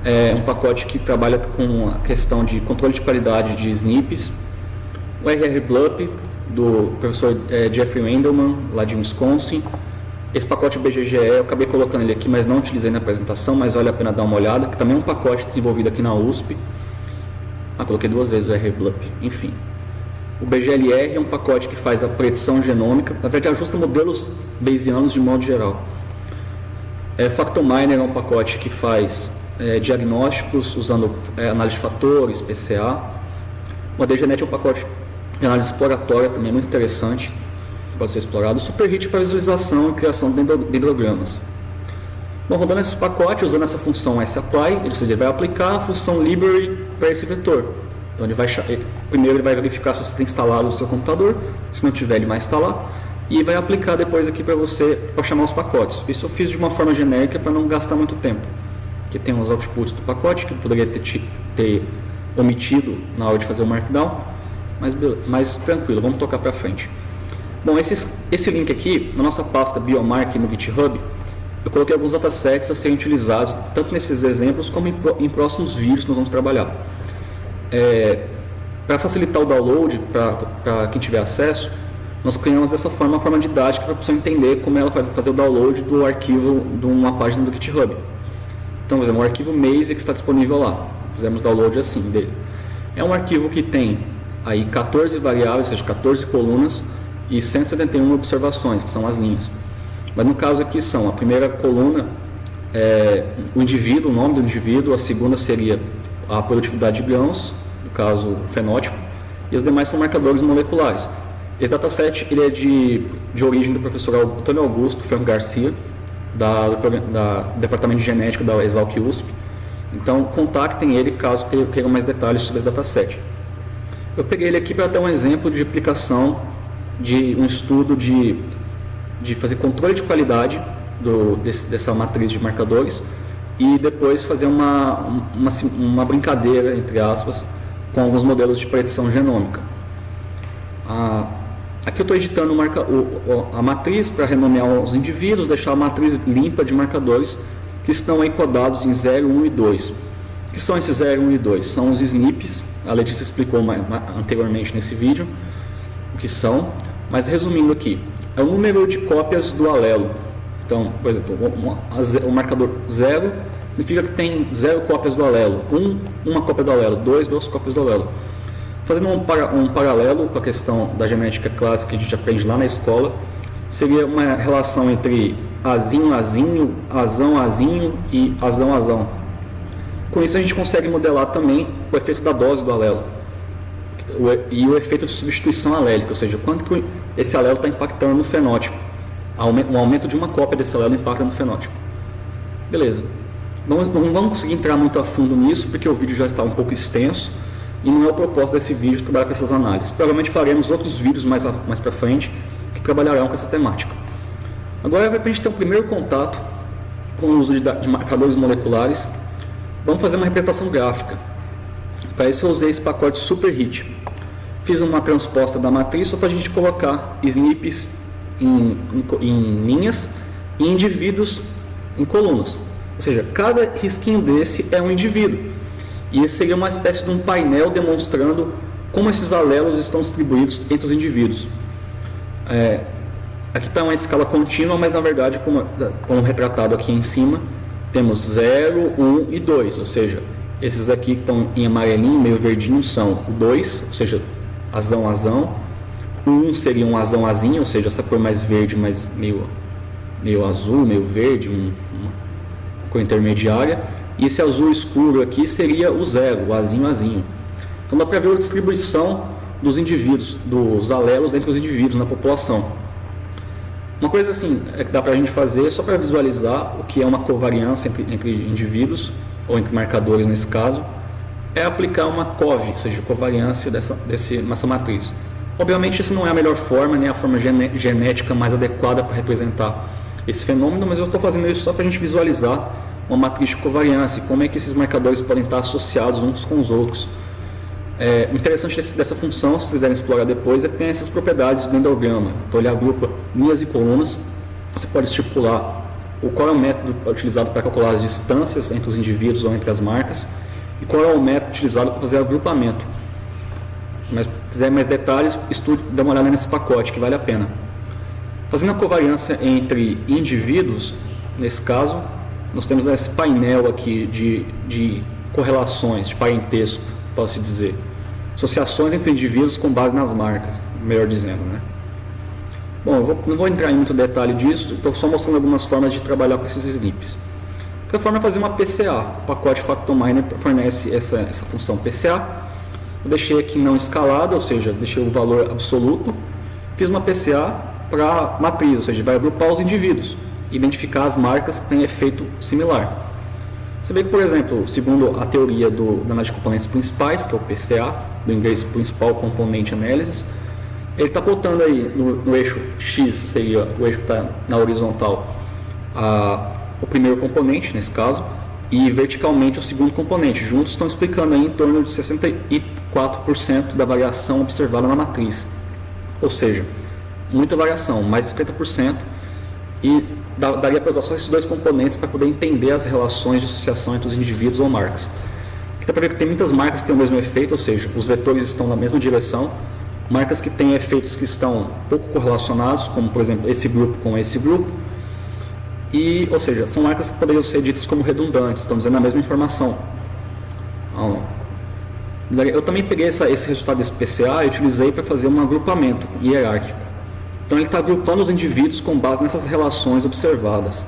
É um pacote que trabalha com a questão de controle de qualidade de SNPs. O RRBLUP, do professor Jeffrey Wendelman, lá de Wisconsin. Esse pacote BGGE, eu acabei colocando ele aqui, mas não utilizei na apresentação, mas vale a pena dar uma olhada, que também é um pacote desenvolvido aqui na USP. Coloquei 2 vezes o RRBLUP, enfim. O BGLR é um pacote que faz a predição genômica, na verdade ajusta modelos bayesianos de modo geral. FactoMiner é um pacote que faz diagnósticos usando análise de fatores, PCA. O ADGenet é um pacote de análise exploratória, também muito interessante, pode ser explorado. O SuperHit para visualização e criação de dendrogramas. Bom, rodando esse pacote, usando essa função sapply, ele vai aplicar a função library para esse vetor. Então, primeiro ele vai verificar se você tem instalado no seu computador, se não tiver ele vai instalar, e vai aplicar depois aqui para você, para chamar os pacotes. Isso eu fiz de uma forma genérica para não gastar muito tempo, porque tem os outputs do pacote que eu poderia ter omitido na hora de fazer o Markdown, mas tranquilo, vamos tocar para frente. Bom, esse link aqui, na nossa pasta Biomark no GitHub, eu coloquei alguns datasets a serem utilizados, tanto nesses exemplos como em próximos vídeos que nós vamos trabalhar. Para facilitar o download, para quem tiver acesso, nós criamos dessa forma uma forma didática para a pessoa entender como ela vai fazer o download do arquivo de uma página do GitHub. Então, por exemplo, o arquivo Maze que está disponível lá, fizemos download assim dele. É um arquivo que tem aí 14 variáveis, ou seja, 14 colunas e 171 observações, que são as linhas. Mas no caso aqui são, a primeira coluna o indivíduo, o nome do indivíduo, a segunda seria a produtividade de grãos, no caso o fenótipo, e as demais são marcadores moleculares. Esse dataset ele é de origem do professor Antônio Augusto Franco Garcia, do Departamento de Genética da Exalc USP. Então contactem ele caso queiram mais detalhes sobre esse dataset. Eu peguei ele aqui para dar um exemplo de aplicação de um estudo de fazer controle de qualidade dessa matriz de marcadores e depois fazer uma brincadeira, entre aspas, com alguns modelos de predição genômica. Aqui eu estou editando a matriz para renomear os indivíduos, deixar a matriz limpa de marcadores que estão aí codados em 0, 1 e 2. O que são esses 0, 1 e 2? São os SNPs, a Letícia explicou anteriormente nesse vídeo o que são, mas resumindo aqui, é o número de cópias do alelo. Então, por exemplo, o marcador 0 significa que tem 0 cópias do alelo, 1, uma cópia do alelo, 2 cópias do alelo. Fazendo um paralelo com a questão da genética clássica que a gente aprende lá na escola, seria uma relação entre azinho, azinho, azão, azinho e azão, azão. Com isso a gente consegue modelar também o efeito da dose do alelo e o efeito de substituição alélica, ou seja, quanto que esse alelo está impactando no fenótipo. Um aumento de uma cópia desse alelo impacta no fenótipo. Beleza. Não vamos conseguir entrar muito a fundo nisso, porque o vídeo já está um pouco extenso e não é o propósito desse vídeo trabalhar com essas análises. Provavelmente faremos outros vídeos mais para frente que trabalharão com essa temática. Agora, para a gente ter um primeiro contato com o uso de marcadores moleculares, vamos fazer uma representação gráfica. Para isso eu usei esse pacote SuperHit. Fiz uma transposta da matriz só para a gente colocar SNPs em linhas e indivíduos em colunas. Ou seja, cada risquinho desse é um indivíduo. E esse seria uma espécie de um painel demonstrando como esses alelos estão distribuídos entre os indivíduos. Aqui está uma escala contínua, mas na verdade, como retratado aqui em cima, temos 0, 1 e 2, ou seja, esses aqui que estão em amarelinho, meio verdinho, são o 2, ou seja, azão, azão. O 1 seria um azão, azinho, ou seja, essa cor mais verde, mais meio azul, meio verde, uma cor intermediária. E esse azul escuro aqui seria o 0, o azinho, azinho. Então dá para ver a distribuição dos indivíduos, dos alelos entre os indivíduos na população. Uma coisa assim que dá para a gente fazer, só para visualizar o que é uma covariância entre indivíduos, ou entre marcadores nesse caso, é aplicar uma COV, ou seja, covariância dessa matriz. Obviamente isso não é a melhor forma, nem a forma genética mais adequada para representar esse fenômeno, mas eu estou fazendo isso só para a gente visualizar uma matriz de covariância e como é que esses marcadores podem estar associados uns com os outros. O interessante dessa função, se vocês quiserem explorar depois, é que tem essas propriedades do endograma. Então ele agrupa linhas e colunas, você pode estipular qual é o método utilizado para calcular as distâncias entre os indivíduos ou entre as marcas e qual é o método utilizado para fazer agrupamento. Mas se quiser mais detalhes, dê uma olhada nesse pacote que vale a pena. Fazendo a covariância entre indivíduos, nesse caso, nós temos esse painel aqui de correlações, de parentesco, posso dizer. Associações entre indivíduos com base nas marcas, melhor dizendo, né? Bom, eu não vou entrar em muito detalhe disso, estou só mostrando algumas formas de trabalhar com esses SNPs. Outra forma é fazer uma PCA. O pacote FactoMiner fornece essa função PCA. Eu deixei aqui não escalada, ou seja, deixei o valor absoluto. Fiz uma PCA para matriz, ou seja, vai agrupar os indivíduos, identificar as marcas que têm efeito similar. Você vê que, por exemplo, segundo a teoria da análise de componentes principais, que é o PCA, do inglês Principal Component Analysis, ele está botando aí no eixo X, seria o eixo que está na horizontal, o primeiro componente, nesse caso, e verticalmente o segundo componente. Juntos estão explicando aí em torno de 64% da variação observada na matriz. Ou seja, muita variação, mais de 50%, e daria para usar só esses dois componentes para poder entender as relações de associação entre os indivíduos ou marcas. Aqui dá para ver que tem muitas marcas que têm o mesmo efeito, ou seja, os vetores estão na mesma direção, marcas que têm efeitos que estão pouco correlacionados, como por exemplo esse grupo com esse grupo, ou seja, são marcas que poderiam ser ditas como redundantes, estão dizendo a mesma informação. Eu também peguei esse resultado desse PCA e utilizei para fazer um agrupamento hierárquico. Então ele está agrupando os indivíduos com base nessas relações observadas.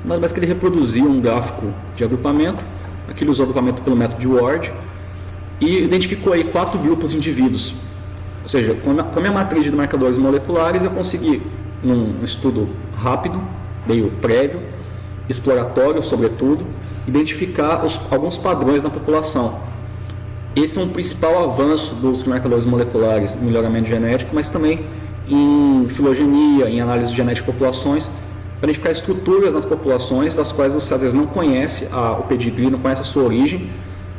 Nada mais que ele reproduziu um gráfico de agrupamento, aqui ele usou agrupamento pelo método de Ward, e identificou aí 4 grupos de indivíduos. Ou seja, com a minha matriz de marcadores moleculares, eu consegui, num estudo rápido, meio prévio, exploratório sobretudo, identificar alguns padrões na população. Esse é um principal avanço dos marcadores moleculares em melhoramento genético, mas também em filogenia, em análise genética de populações, para identificar estruturas nas populações das quais você às vezes não conhece o pedigree, não conhece a sua origem,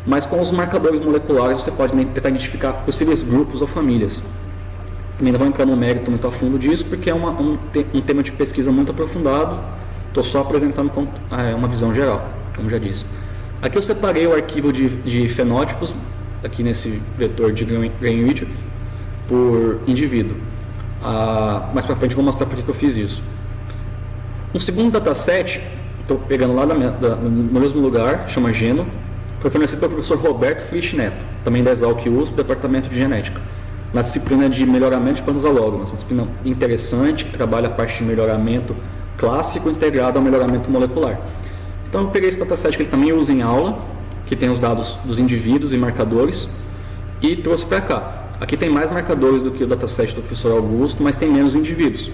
mas com os marcadores moleculares você pode tentar identificar possíveis grupos ou famílias. Também não vou entrar no mérito muito a fundo disso, porque é um tema de pesquisa muito aprofundado, estou só apresentando uma visão geral, como já disse. Aqui eu separei o arquivo de fenótipos, aqui nesse vetor de Greenwich, por indivíduo. Mais para frente eu vou mostrar por que eu fiz isso. Um segundo dataset, estou pegando lá no mesmo lugar, chama Geno, foi fornecido pelo professor Roberto Frisch Neto, também da Exalc USP, Departamento de Genética, na disciplina de melhoramento de plantas alógomas, uma disciplina interessante que trabalha a parte de melhoramento clássico integrado ao melhoramento molecular. Então eu peguei esse dataset que ele também usa em aula, que tem os dados dos indivíduos e marcadores, e trouxe para cá. Aqui tem mais marcadores do que o dataset do professor Augusto, mas tem menos indivíduos.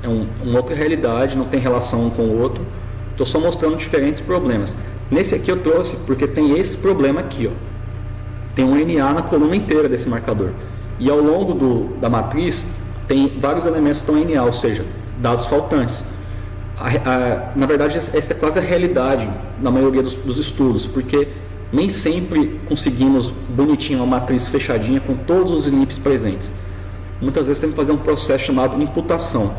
É uma outra realidade, não tem relação um com o outro. Estou só mostrando diferentes problemas. Nesse aqui eu trouxe porque tem esse problema aqui, ó. Tem um NA na coluna inteira desse marcador. E ao longo da matriz tem vários elementos que estão em NA, ou seja, dados faltantes. Na verdade, essa é quase a realidade na maioria dos estudos, porque nem sempre conseguimos bonitinho uma matriz fechadinha com todos os SNPs presentes. Muitas vezes temos que fazer um processo chamado imputação,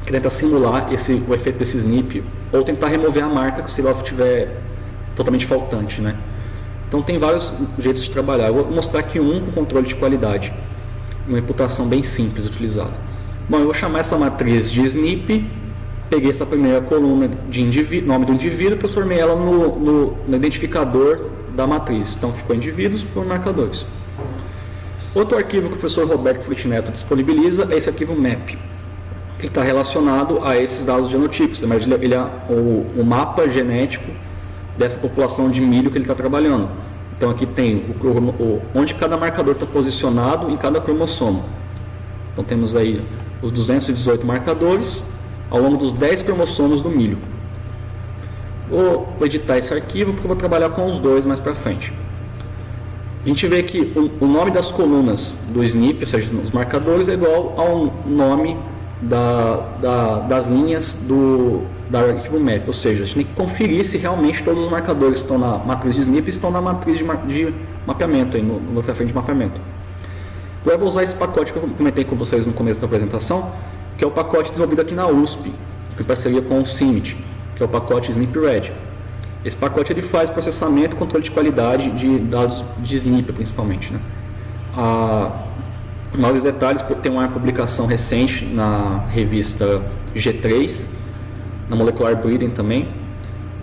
que tenta simular o efeito desse SNP ou tentar remover a marca se ela estiver totalmente faltante, né? Então tem vários jeitos de trabalhar. Eu vou mostrar aqui um com controle de qualidade, uma imputação bem simples utilizada. Bom, eu vou chamar essa matriz de SNP, peguei essa primeira coluna de nome do indivíduo e transformei ela no identificador da matriz. Então ficou indivíduos por marcadores. Outro arquivo que o professor Roberto Flitt Neto disponibiliza é esse arquivo map, que está relacionado a esses dados genotípicos. Ele é o mapa genético dessa população de milho que ele está trabalhando. Então aqui tem onde cada marcador está posicionado em cada cromossomo. Então temos aí os 218 marcadores ao longo dos 10 cromossomos do milho. Vou editar esse arquivo porque eu vou trabalhar com os dois mais para frente. A gente vê que o nome das colunas do SNP, ou seja, os marcadores, é igual ao nome das linhas do arquivo map, ou seja, a gente tem que conferir se realmente todos os marcadores que estão na matriz de SNP estão na matriz de mapeamento, aí, no frente de mapeamento. Agora eu vou usar esse pacote que eu comentei com vocês no começo da apresentação, que é o pacote desenvolvido aqui na USP, em parceria com o CIMIT, que é o pacote SNP-RED. Esse pacote ele faz processamento e controle de qualidade de dados de SNP, principalmente, né? Maiores detalhes, tem uma publicação recente na revista G3, na Molecular Breeding também,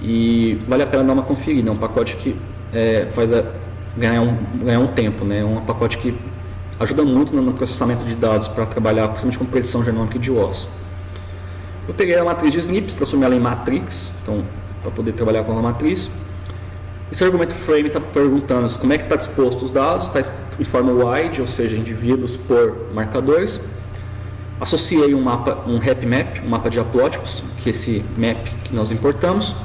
e vale a pena dar uma conferida. É um pacote que faz ganhar um tempo, né? É um pacote que ajuda muito no processamento de dados para trabalhar principalmente com predição genômica de ossos. Eu peguei a matriz de SNPs, transformei ela em matrix, então, para poder trabalhar com a matriz. Esse argumento frame está perguntando como é que está disposto os dados, está em forma wide, ou seja, indivíduos por marcadores. Associei um happy map, um mapa de haplótipos, que é esse map que nós importamos.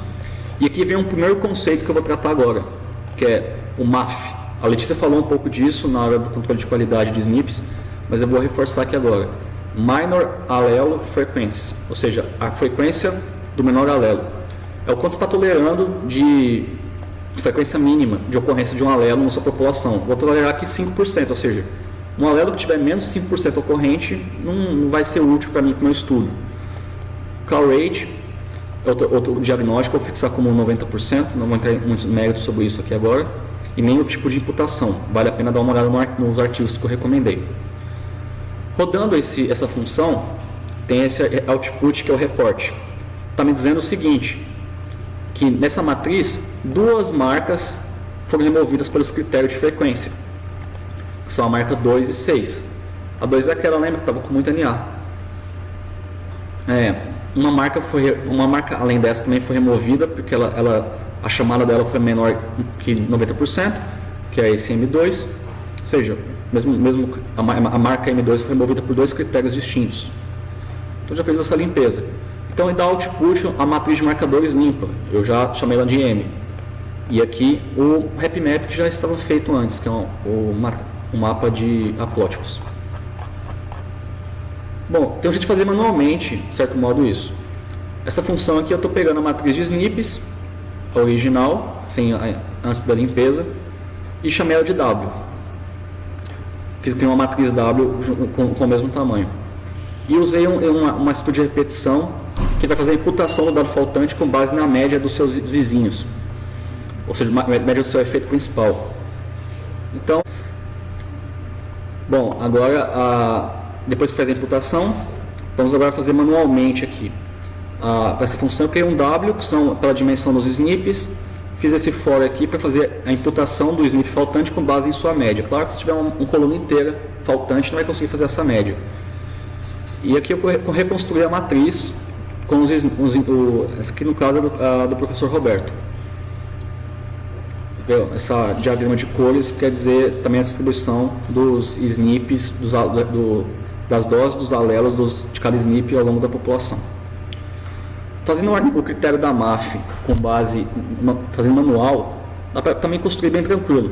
E aqui vem um primeiro conceito que eu vou tratar agora, que é o MAF. A Letícia falou um pouco disso na hora do controle de qualidade de SNPs, mas eu vou reforçar aqui agora. Minor Allele Frequency, ou seja, a frequência do menor alelo. É o quanto está tolerando de frequência mínima de ocorrência de um alelo na sua população. Vou tolerar aqui 5%, ou seja, um alelo que tiver menos de 5% ocorrente não vai ser útil para mim, para o meu estudo. Call rate, outro diagnóstico, eu vou fixar como 90%, não vou entrar em muitos méritos sobre isso aqui agora, e nem o tipo de imputação, vale a pena dar uma olhada nos artigos que eu recomendei. Rodando essa função, tem esse output que é o report. Está me dizendo o seguinte, que nessa matriz, 2 marcas foram removidas pelos critérios de frequência, que são a marca 2 e 6. A 2 é aquela, lembra, que estava com muito NA. Uma marca além dessa também foi removida, porque a chamada dela foi menor que 90%, que é esse M2, ou seja, mesmo a marca M2 foi removida por 2 critérios distintos. Então já fez essa limpeza. Então ele dá output a matriz de marcadores limpa, eu já chamei ela de M. E aqui o happy map que já estava feito antes, que é o mapa de haplótipos. Bom, tem um jeito de fazer manualmente, de certo modo, isso. Essa função aqui eu estou pegando a matriz de SNPs, a original, antes da limpeza, e chamei ela de W. Fiz aqui uma matriz W com o mesmo tamanho. E usei uma estrutura de repetição que vai fazer a imputação do dado faltante com base na média dos seus vizinhos, ou seja, a média do seu efeito principal. Então, bom, agora, depois que faz a imputação, vamos agora fazer manualmente aqui. Para essa função eu criei um W, que são pela dimensão dos SNPs, fiz esse for aqui para fazer a imputação do SNP faltante com base em sua média. Claro que se tiver uma coluna inteira faltante, não vai conseguir fazer essa média. E aqui eu reconstruí a matriz com aqui no caso do professor Roberto. Essa diagrama de cores quer dizer também a distribuição dos SNPs, das doses dos alelos de cada SNP ao longo da população. Fazendo o critério da MAF com base, fazendo manual, dá para também construir bem tranquilo.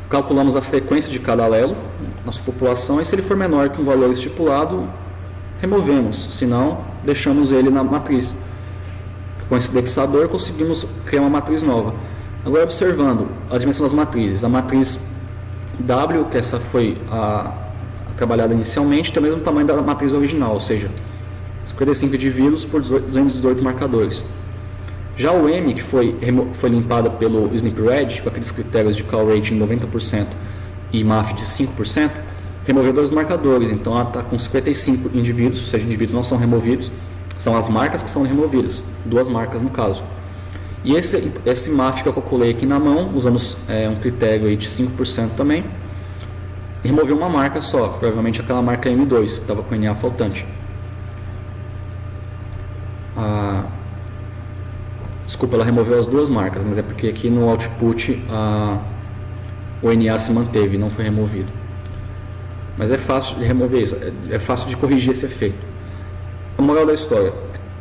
Calculamos a frequência de cada alelo na sua população e se ele for menor que um valor estipulado, removemos, senão deixamos ele na matriz. Com esse indexador conseguimos criar uma matriz nova. Agora observando a dimensão das matrizes, a matriz W, que essa foi trabalhada inicialmente, tem o mesmo tamanho da matriz original, ou seja, 55 indivíduos por 218 marcadores. Já o M, que foi limpada pelo SnpRed, com aqueles critérios de call rate de 90% e MAF de 5%, removeu 2 marcadores, então ela está com 55 indivíduos, ou seja, indivíduos não são removidos, são as marcas que são removidas, 2 marcas no caso. E esse MAF que eu calculei aqui na mão, usando um critério aí de 5% também, removeu uma marca só, provavelmente aquela marca M2, que estava com NA faltante. Desculpa, ela removeu as 2 marcas, mas é porque aqui no output o NA se manteve, não foi removido. Mas é fácil de remover isso, é fácil de corrigir esse efeito. A moral da história,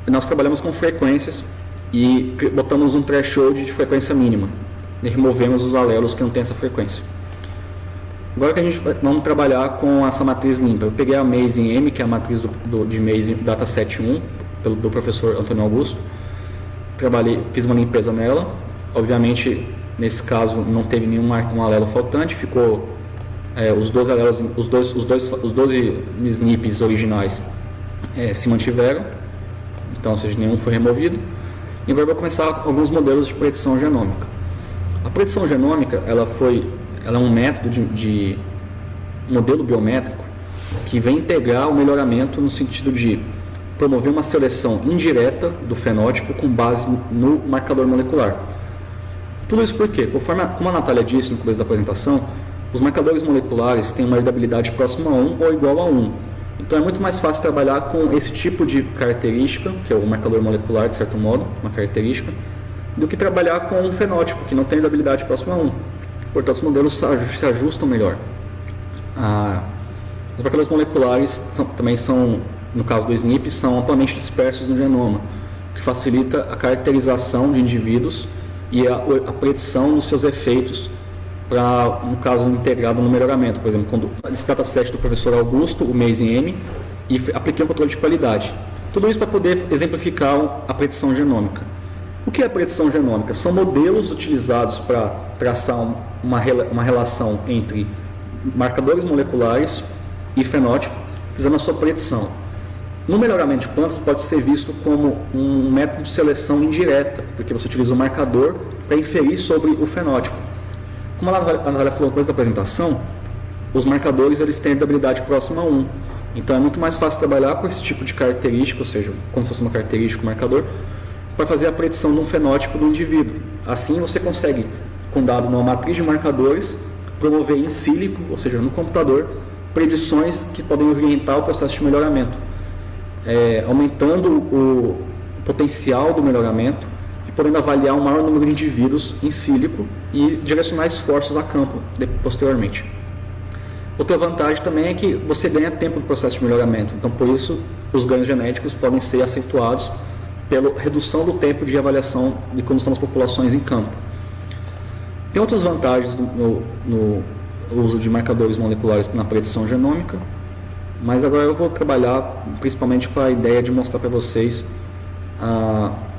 nós trabalhamos com frequências e botamos um threshold de frequência mínima e removemos os alelos que não têm essa frequência. Agora que a gente vamos trabalhar com essa matriz limpa, eu peguei a Maze M, que é a matriz de Maze Dataset 1, do professor Antônio Augusto, fiz uma limpeza nela, obviamente nesse caso não teve nenhum alelo faltante, ficou os 12 alelos, os 12 SNPs originais se mantiveram, então ou seja, nenhum foi removido. E agora eu vou começar alguns modelos de predição genômica. A predição genômica ela é um método de modelo biométrico que vem integrar o melhoramento no sentido de promover uma seleção indireta do fenótipo com base no marcador molecular. Tudo isso porque, como a Natália disse no começo da apresentação, os marcadores moleculares têm uma heredabilidade próxima a 1 ou igual a 1. Então é muito mais fácil trabalhar com esse tipo de característica, que é o marcador molecular, de certo modo, uma característica, do que trabalhar com um fenótipo, que não tem heredabilidade próxima a 1. Portanto, os modelos se ajustam melhor. Os marcadores moleculares também são, no caso do SNP, são amplamente dispersos no genoma, o que facilita a caracterização de indivíduos e a predição dos seus efeitos para, no caso, integrado no melhoramento. Por exemplo, quando esse dataset do professor Augusto, o Maze M, e apliquei um controle de qualidade. Tudo isso para poder exemplificar a predição genômica. O que é a predição genômica? São modelos utilizados para traçar uma relação entre marcadores moleculares e fenótipo, fazendo a sua predição. No melhoramento de plantas pode ser visto como um método de seleção indireta, porque você utiliza o marcador para inferir sobre o fenótipo. Como a Natália falou no começo da apresentação, os marcadores eles têm heredabilidade próxima a 1. Então é muito mais fácil trabalhar com esse tipo de característica, ou seja, como se fosse uma característica, um marcador, para fazer a predição de um fenótipo do indivíduo. Assim você consegue, com dado numa matriz de marcadores, promover in silico, ou seja, no computador, predições que podem orientar o processo de melhoramento, aumentando o potencial do melhoramento e podendo avaliar um maior número de indivíduos in silico e direcionar esforços a campo posteriormente. Outra vantagem também é que você ganha tempo no processo de melhoramento, então por isso os ganhos genéticos podem ser acentuados pela redução do tempo de avaliação de como estão as populações em campo. Tem outras vantagens no uso de marcadores moleculares na predição genômica, mas agora eu vou trabalhar principalmente com a ideia de mostrar para vocês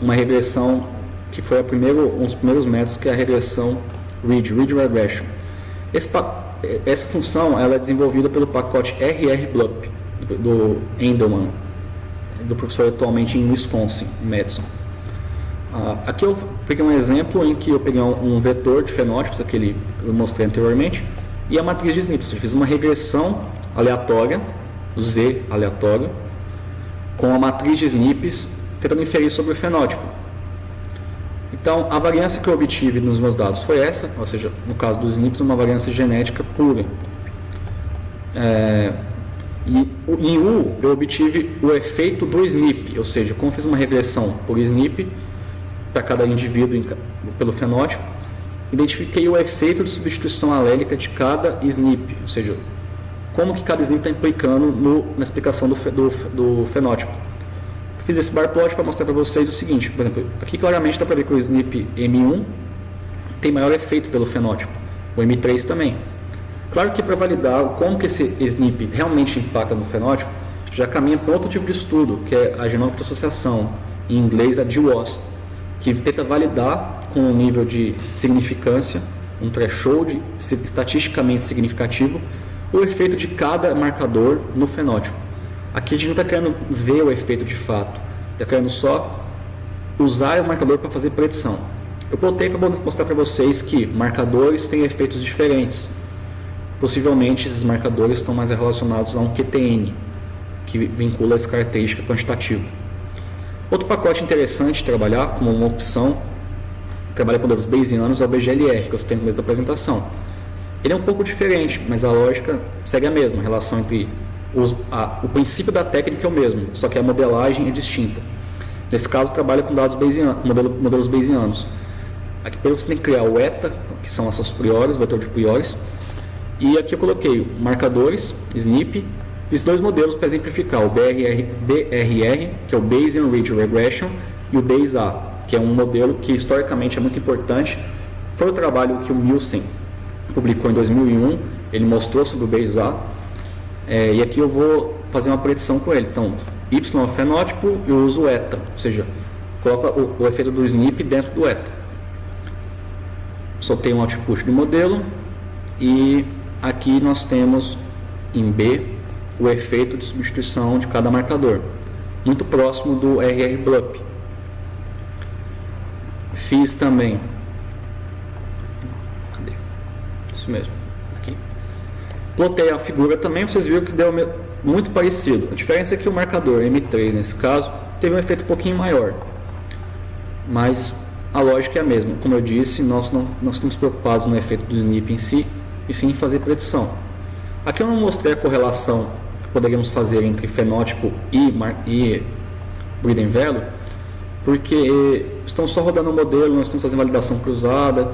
uma regressão que foi um dos primeiros métodos, que é a regressão Ridge Regression. Essa função ela é desenvolvida pelo pacote RR-BLUP do Endelman, do professor atualmente em Wisconsin, Madison. Aqui eu peguei um exemplo em que eu peguei um vetor de fenótipos, aquele que eu mostrei anteriormente, e a matriz de SNPs. Eu fiz uma regressão aleatória, Z aleatório, com a matriz de SNPs, tentando inferir sobre o fenótipo. Então, a variância que eu obtive nos meus dados foi essa, ou seja, no caso dos SNPs, uma variância genética pura. E em U, eu obtive o efeito do SNP, ou seja, como eu fiz uma regressão por SNP, para cada indivíduo pelo fenótipo, identifiquei o efeito de substituição alélica de cada SNP, ou seja, como que cada SNP está implicando na explicação do fenótipo. Fiz esse bar plot para mostrar para vocês o seguinte, por exemplo, aqui claramente dá para ver que o SNP M1 tem maior efeito pelo fenótipo, o M3 também. Claro que para validar como que esse SNP realmente impacta no fenótipo, a gente já caminha para outro tipo de estudo, que é a genômica de associação, em inglês a GWAS, que tenta validar com um nível de significância, um threshold estatisticamente significativo, o efeito de cada marcador no fenótipo. Aqui a gente não está querendo ver o efeito de fato, está querendo só usar o marcador para fazer predição. Eu plotei para mostrar para vocês que marcadores têm efeitos diferentes. Possivelmente esses marcadores estão mais relacionados a um QTN, que vincula essa característica quantitativa. Outro pacote interessante de trabalhar como uma opção, trabalha com dados bayesianos, é o BGLR, que eu citei no começo da apresentação. Ele é um pouco diferente, mas a lógica segue a mesma, a relação entre o princípio da técnica é o mesmo, só que a modelagem é distinta. Nesse caso, trabalha com dados bayesianos, modelos bayesianos. Aqui você tem que criar o eta, que são essas priores, o vetor de priores, e aqui eu coloquei marcadores, SNP, esses dois modelos para exemplificar, o BRR, que é o Bayesian Ridge Regression, e o Bayes-A, que é um modelo que historicamente é muito importante. Foi o trabalho que o Nielsen publicou em 2001, ele mostrou sobre o Bayes-A, e aqui eu vou fazer uma predição com ele. Então, Y é o fenótipo e eu uso o eta, ou seja, coloca o efeito do SNP dentro do eta. Soltei um output do modelo e aqui nós temos em B o efeito de substituição de cada marcador, muito próximo do RR-BLUP. Fiz também, cadê? Isso mesmo, aqui. Plotei a figura também, vocês viram que deu muito parecido. A diferença é que o marcador M3, nesse caso, teve um efeito um pouquinho maior, mas a lógica é a mesma. Como eu disse, nós estamos preocupados no efeito do SNP em si, e sim em fazer predição. Aqui eu não mostrei a correlação que poderíamos fazer entre fenótipo e Breeding Value, porque estão só rodando o modelo, nós estamos fazendo validação cruzada,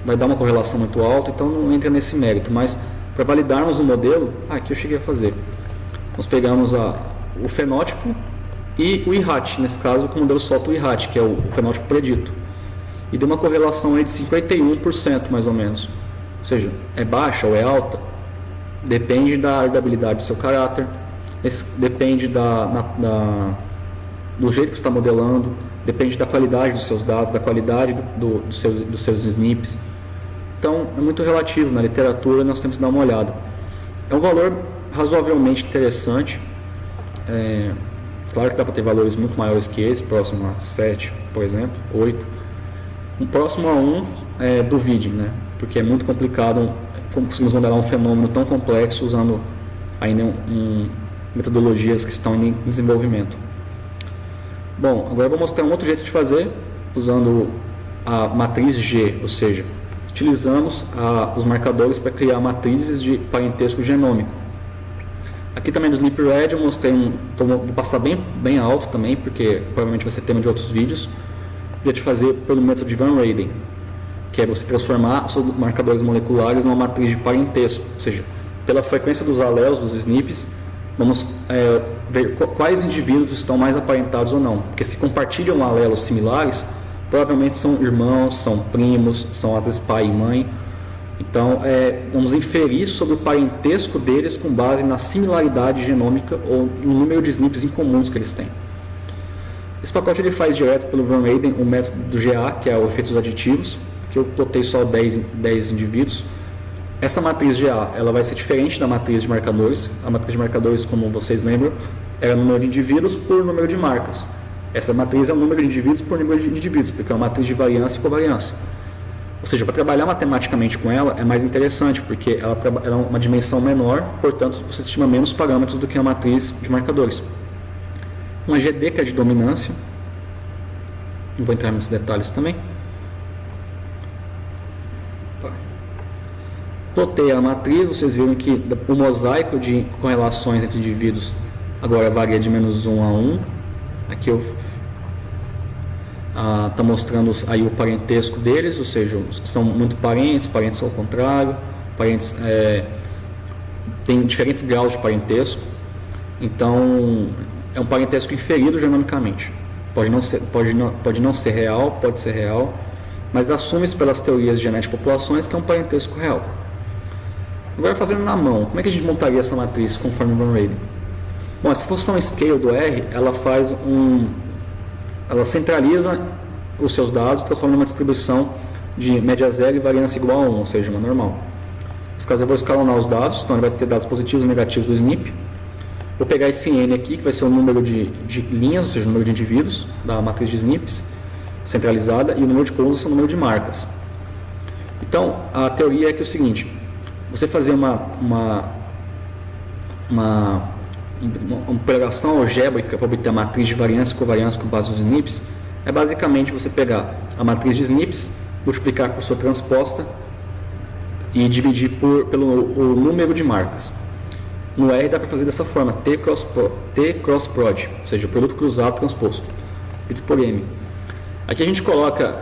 vai dar uma correlação muito alta, então não entra nesse mérito, mas para validarmos o modelo, aqui eu cheguei a fazer. Nós pegamos o fenótipo e o IHAT, nesse caso o modelo solta o IHAT, que é o fenótipo predito, e deu uma correlação aí de 51% mais ou menos, ou seja, é baixa ou é alta, depende da herdabilidade do seu caráter, depende do jeito que você está modelando, depende da qualidade dos seus dados, da qualidade dos seus SNPs. Então, é muito relativo, na literatura nós temos que dar uma olhada. É um valor razoavelmente interessante, claro que dá para ter valores muito maiores que esse, próximo a 7, por exemplo, 8. Um próximo a 1, duvide, né? Porque é muito complicado, como conseguimos modelar um fenômeno tão complexo usando ainda metodologias que estão em desenvolvimento. Bom, agora eu vou mostrar um outro jeito de fazer, usando a matriz G, ou seja, utilizamos os marcadores para criar matrizes de parentesco genômico. Aqui também no SNP-RED eu mostrei vou passar bem alto também, porque provavelmente vai ser tema de outros vídeos. Eu ia te fazer pelo método de Van Reyden, que é você transformar os seus marcadores moleculares numa matriz de parentesco, ou seja, pela frequência dos alelos, dos SNPs, vamos ver quais indivíduos estão mais aparentados ou não, porque se compartilham alelos similares, provavelmente são irmãos, são primos, são às vezes pai e mãe. Então, vamos inferir sobre o parentesco deles com base na similaridade genômica ou no número de SNPs incomuns que eles têm. Esse pacote ele faz direto pelo Van Reyden o método do GA, que é o efeitos aditivos, que eu plotei só 10 indivíduos. Essa matriz GA ela vai ser diferente da matriz de marcadores. A matriz de marcadores, como vocês lembram, era o número de indivíduos por número de marcas. Essa matriz é o número de indivíduos por número de indivíduos, porque é uma matriz de variância e covariância. Ou seja, para trabalhar matematicamente com ela é mais interessante, porque ela é uma dimensão menor, portanto você estima menos parâmetros do que a matriz de marcadores. Uma GD, que é de dominância, não vou entrar nos detalhes também. Plotei a matriz, vocês viram que o mosaico de correlações entre indivíduos agora varia de -1 a 1. Aqui eu está mostrando aí o parentesco deles, ou seja, os que são muito parentes ao contrário, parentes têm diferentes graus de parentesco, então é um parentesco inferido genomicamente. Pode não ser real, pode ser real, mas assume-se pelas teorias de genética de populações que é um parentesco real. Agora, fazendo na mão, como é que a gente montaria essa matriz conforme o Van Reyden? Bom, essa função scale do R, ela centraliza os seus dados, transforma numa distribuição de média zero e variância igual a 1, ou seja, uma normal. Nesse caso eu vou escalonar os dados, então ele vai ter dados positivos e negativos do SNP. Vou pegar esse N aqui, que vai ser o número de linhas, ou seja, o número de indivíduos da matriz de SNPs centralizada, e o número de colunas é o número de marcas. Então, a teoria é que é o seguinte: você fazer uma operação algébrica para obter a matriz de variância e covariância com base nos SNPs é basicamente você pegar a matriz de SNPs, multiplicar por sua transposta e dividir pelo número de marcas. No R dá para fazer dessa forma, T cross prod, ou seja, o produto cruzado transposto, dividido por M. Aqui a gente coloca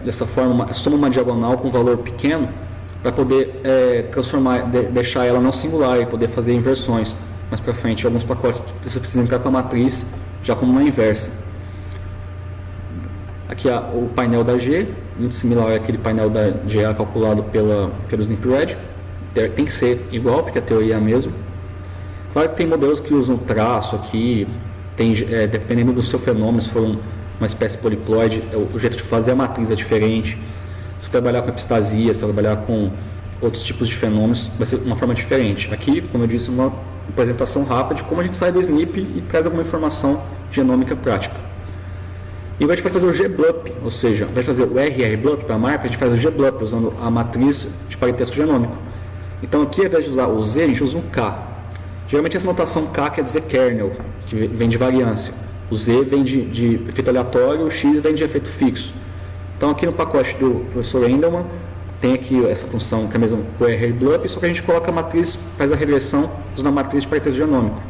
dessa forma, soma uma diagonal com um valor pequeno para poder deixar ela não singular e poder fazer inversões. Mais para frente, alguns pacotes você precisa entrar com a matriz já como uma inversa. Aqui o painel da G, muito similar àquele painel da GA calculado pelo SNP-Red. Tem que ser igual, porque a teoria é a mesma. Claro que tem modelos que usam traço aqui, dependendo do seu fenômeno, se for uma espécie poliploide, o jeito de fazer a matriz é diferente. Se trabalhar com epistasia, se trabalhar com outros tipos de fenômenos, vai ser uma forma diferente. Aqui, como eu disse, uma apresentação rápida de como a gente sai do SNP e traz alguma informação genômica prática. E a gente vai fazer o GBLUP, ou seja, vai fazer o RR-BLUP para a marca, a gente faz o GBLUP usando a matriz de parentesco genômico. Então aqui, ao invés de usar o Z, a gente usa um K. Geralmente essa notação K quer dizer kernel, que vem de variância. O Z vem de efeito aleatório, o X vem de efeito fixo. Então aqui no pacote do professor Endelman, tem aqui essa função que é mesmo o RR-BLUP, só que a gente coloca a matriz, faz a regressão usando a matriz de parentesco genômico.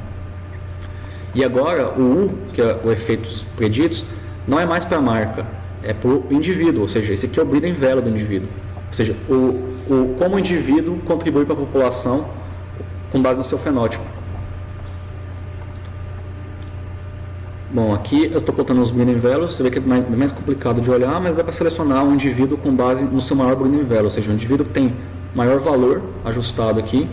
E agora o U, que é o efeitos preditos, não é mais para a marca, é para o indivíduo, ou seja, esse aqui é o breeding value do indivíduo. Ou seja, como o indivíduo contribui para a população com base no seu fenótipo. Bom, aqui eu estou botando os breeding values, você vê que é mais complicado de olhar, mas dá para selecionar um indivíduo com base no seu maior breeding value, ou seja, um indivíduo que tem maior valor ajustado aqui,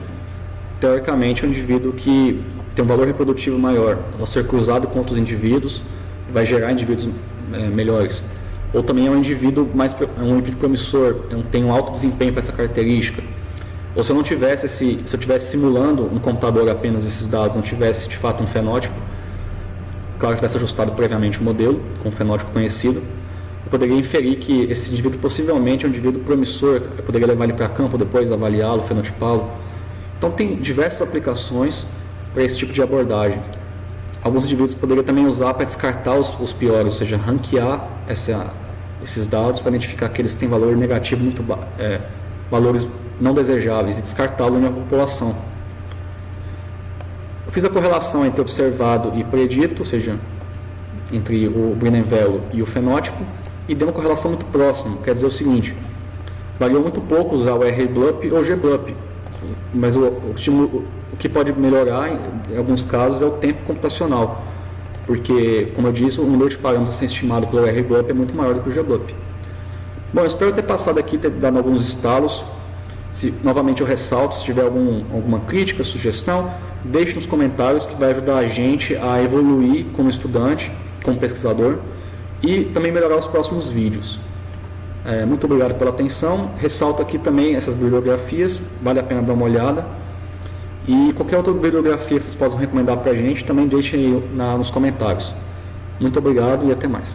teoricamente é um indivíduo que tem um valor reprodutivo maior, ao ser cruzado com outros indivíduos, vai gerar indivíduos melhores. Ou também é um indivíduo indivíduo promissor, tem um alto desempenho para essa característica. Ou se eu estivesse simulando no computador apenas esses dados, não tivesse de fato um fenótipo, claro que tivesse ajustado previamente o modelo com um fenótipo conhecido, eu poderia inferir que esse indivíduo possivelmente é um indivíduo promissor, eu poderia levar ele para campo depois, avaliá-lo, fenotipá-lo. Então tem diversas aplicações para esse tipo de abordagem. Alguns indivíduos poderiam também usar para descartar os piores, ou seja, ranquear esses dados para identificar aqueles que têm valor negativo, valores não desejáveis, e descartá-lo na população. Eu fiz a correlação entre observado e predito, ou seja, entre o breeding value e o fenótipo, e deu uma correlação muito próxima. Quer dizer o seguinte: variou muito pouco usar o R-BLUP ou o G-BLUP, mas o que pode melhorar em alguns casos é o tempo computacional, porque, como eu disse, o número de parâmetros a ser estimado pelo R-BLUP é muito maior do que o G-BLUP. Bom, eu espero ter passado aqui, ter dado alguns estalos. Novamente eu ressalto, se tiver alguma crítica, sugestão, deixe nos comentários, que vai ajudar a gente a evoluir como estudante, como pesquisador, e também melhorar os próximos vídeos. Muito obrigado pela atenção. Ressalto aqui também essas bibliografias, vale a pena dar uma olhada. E qualquer outra bibliografia que vocês possam recomendar para a gente, também deixem aí nos comentários. Muito obrigado e até mais.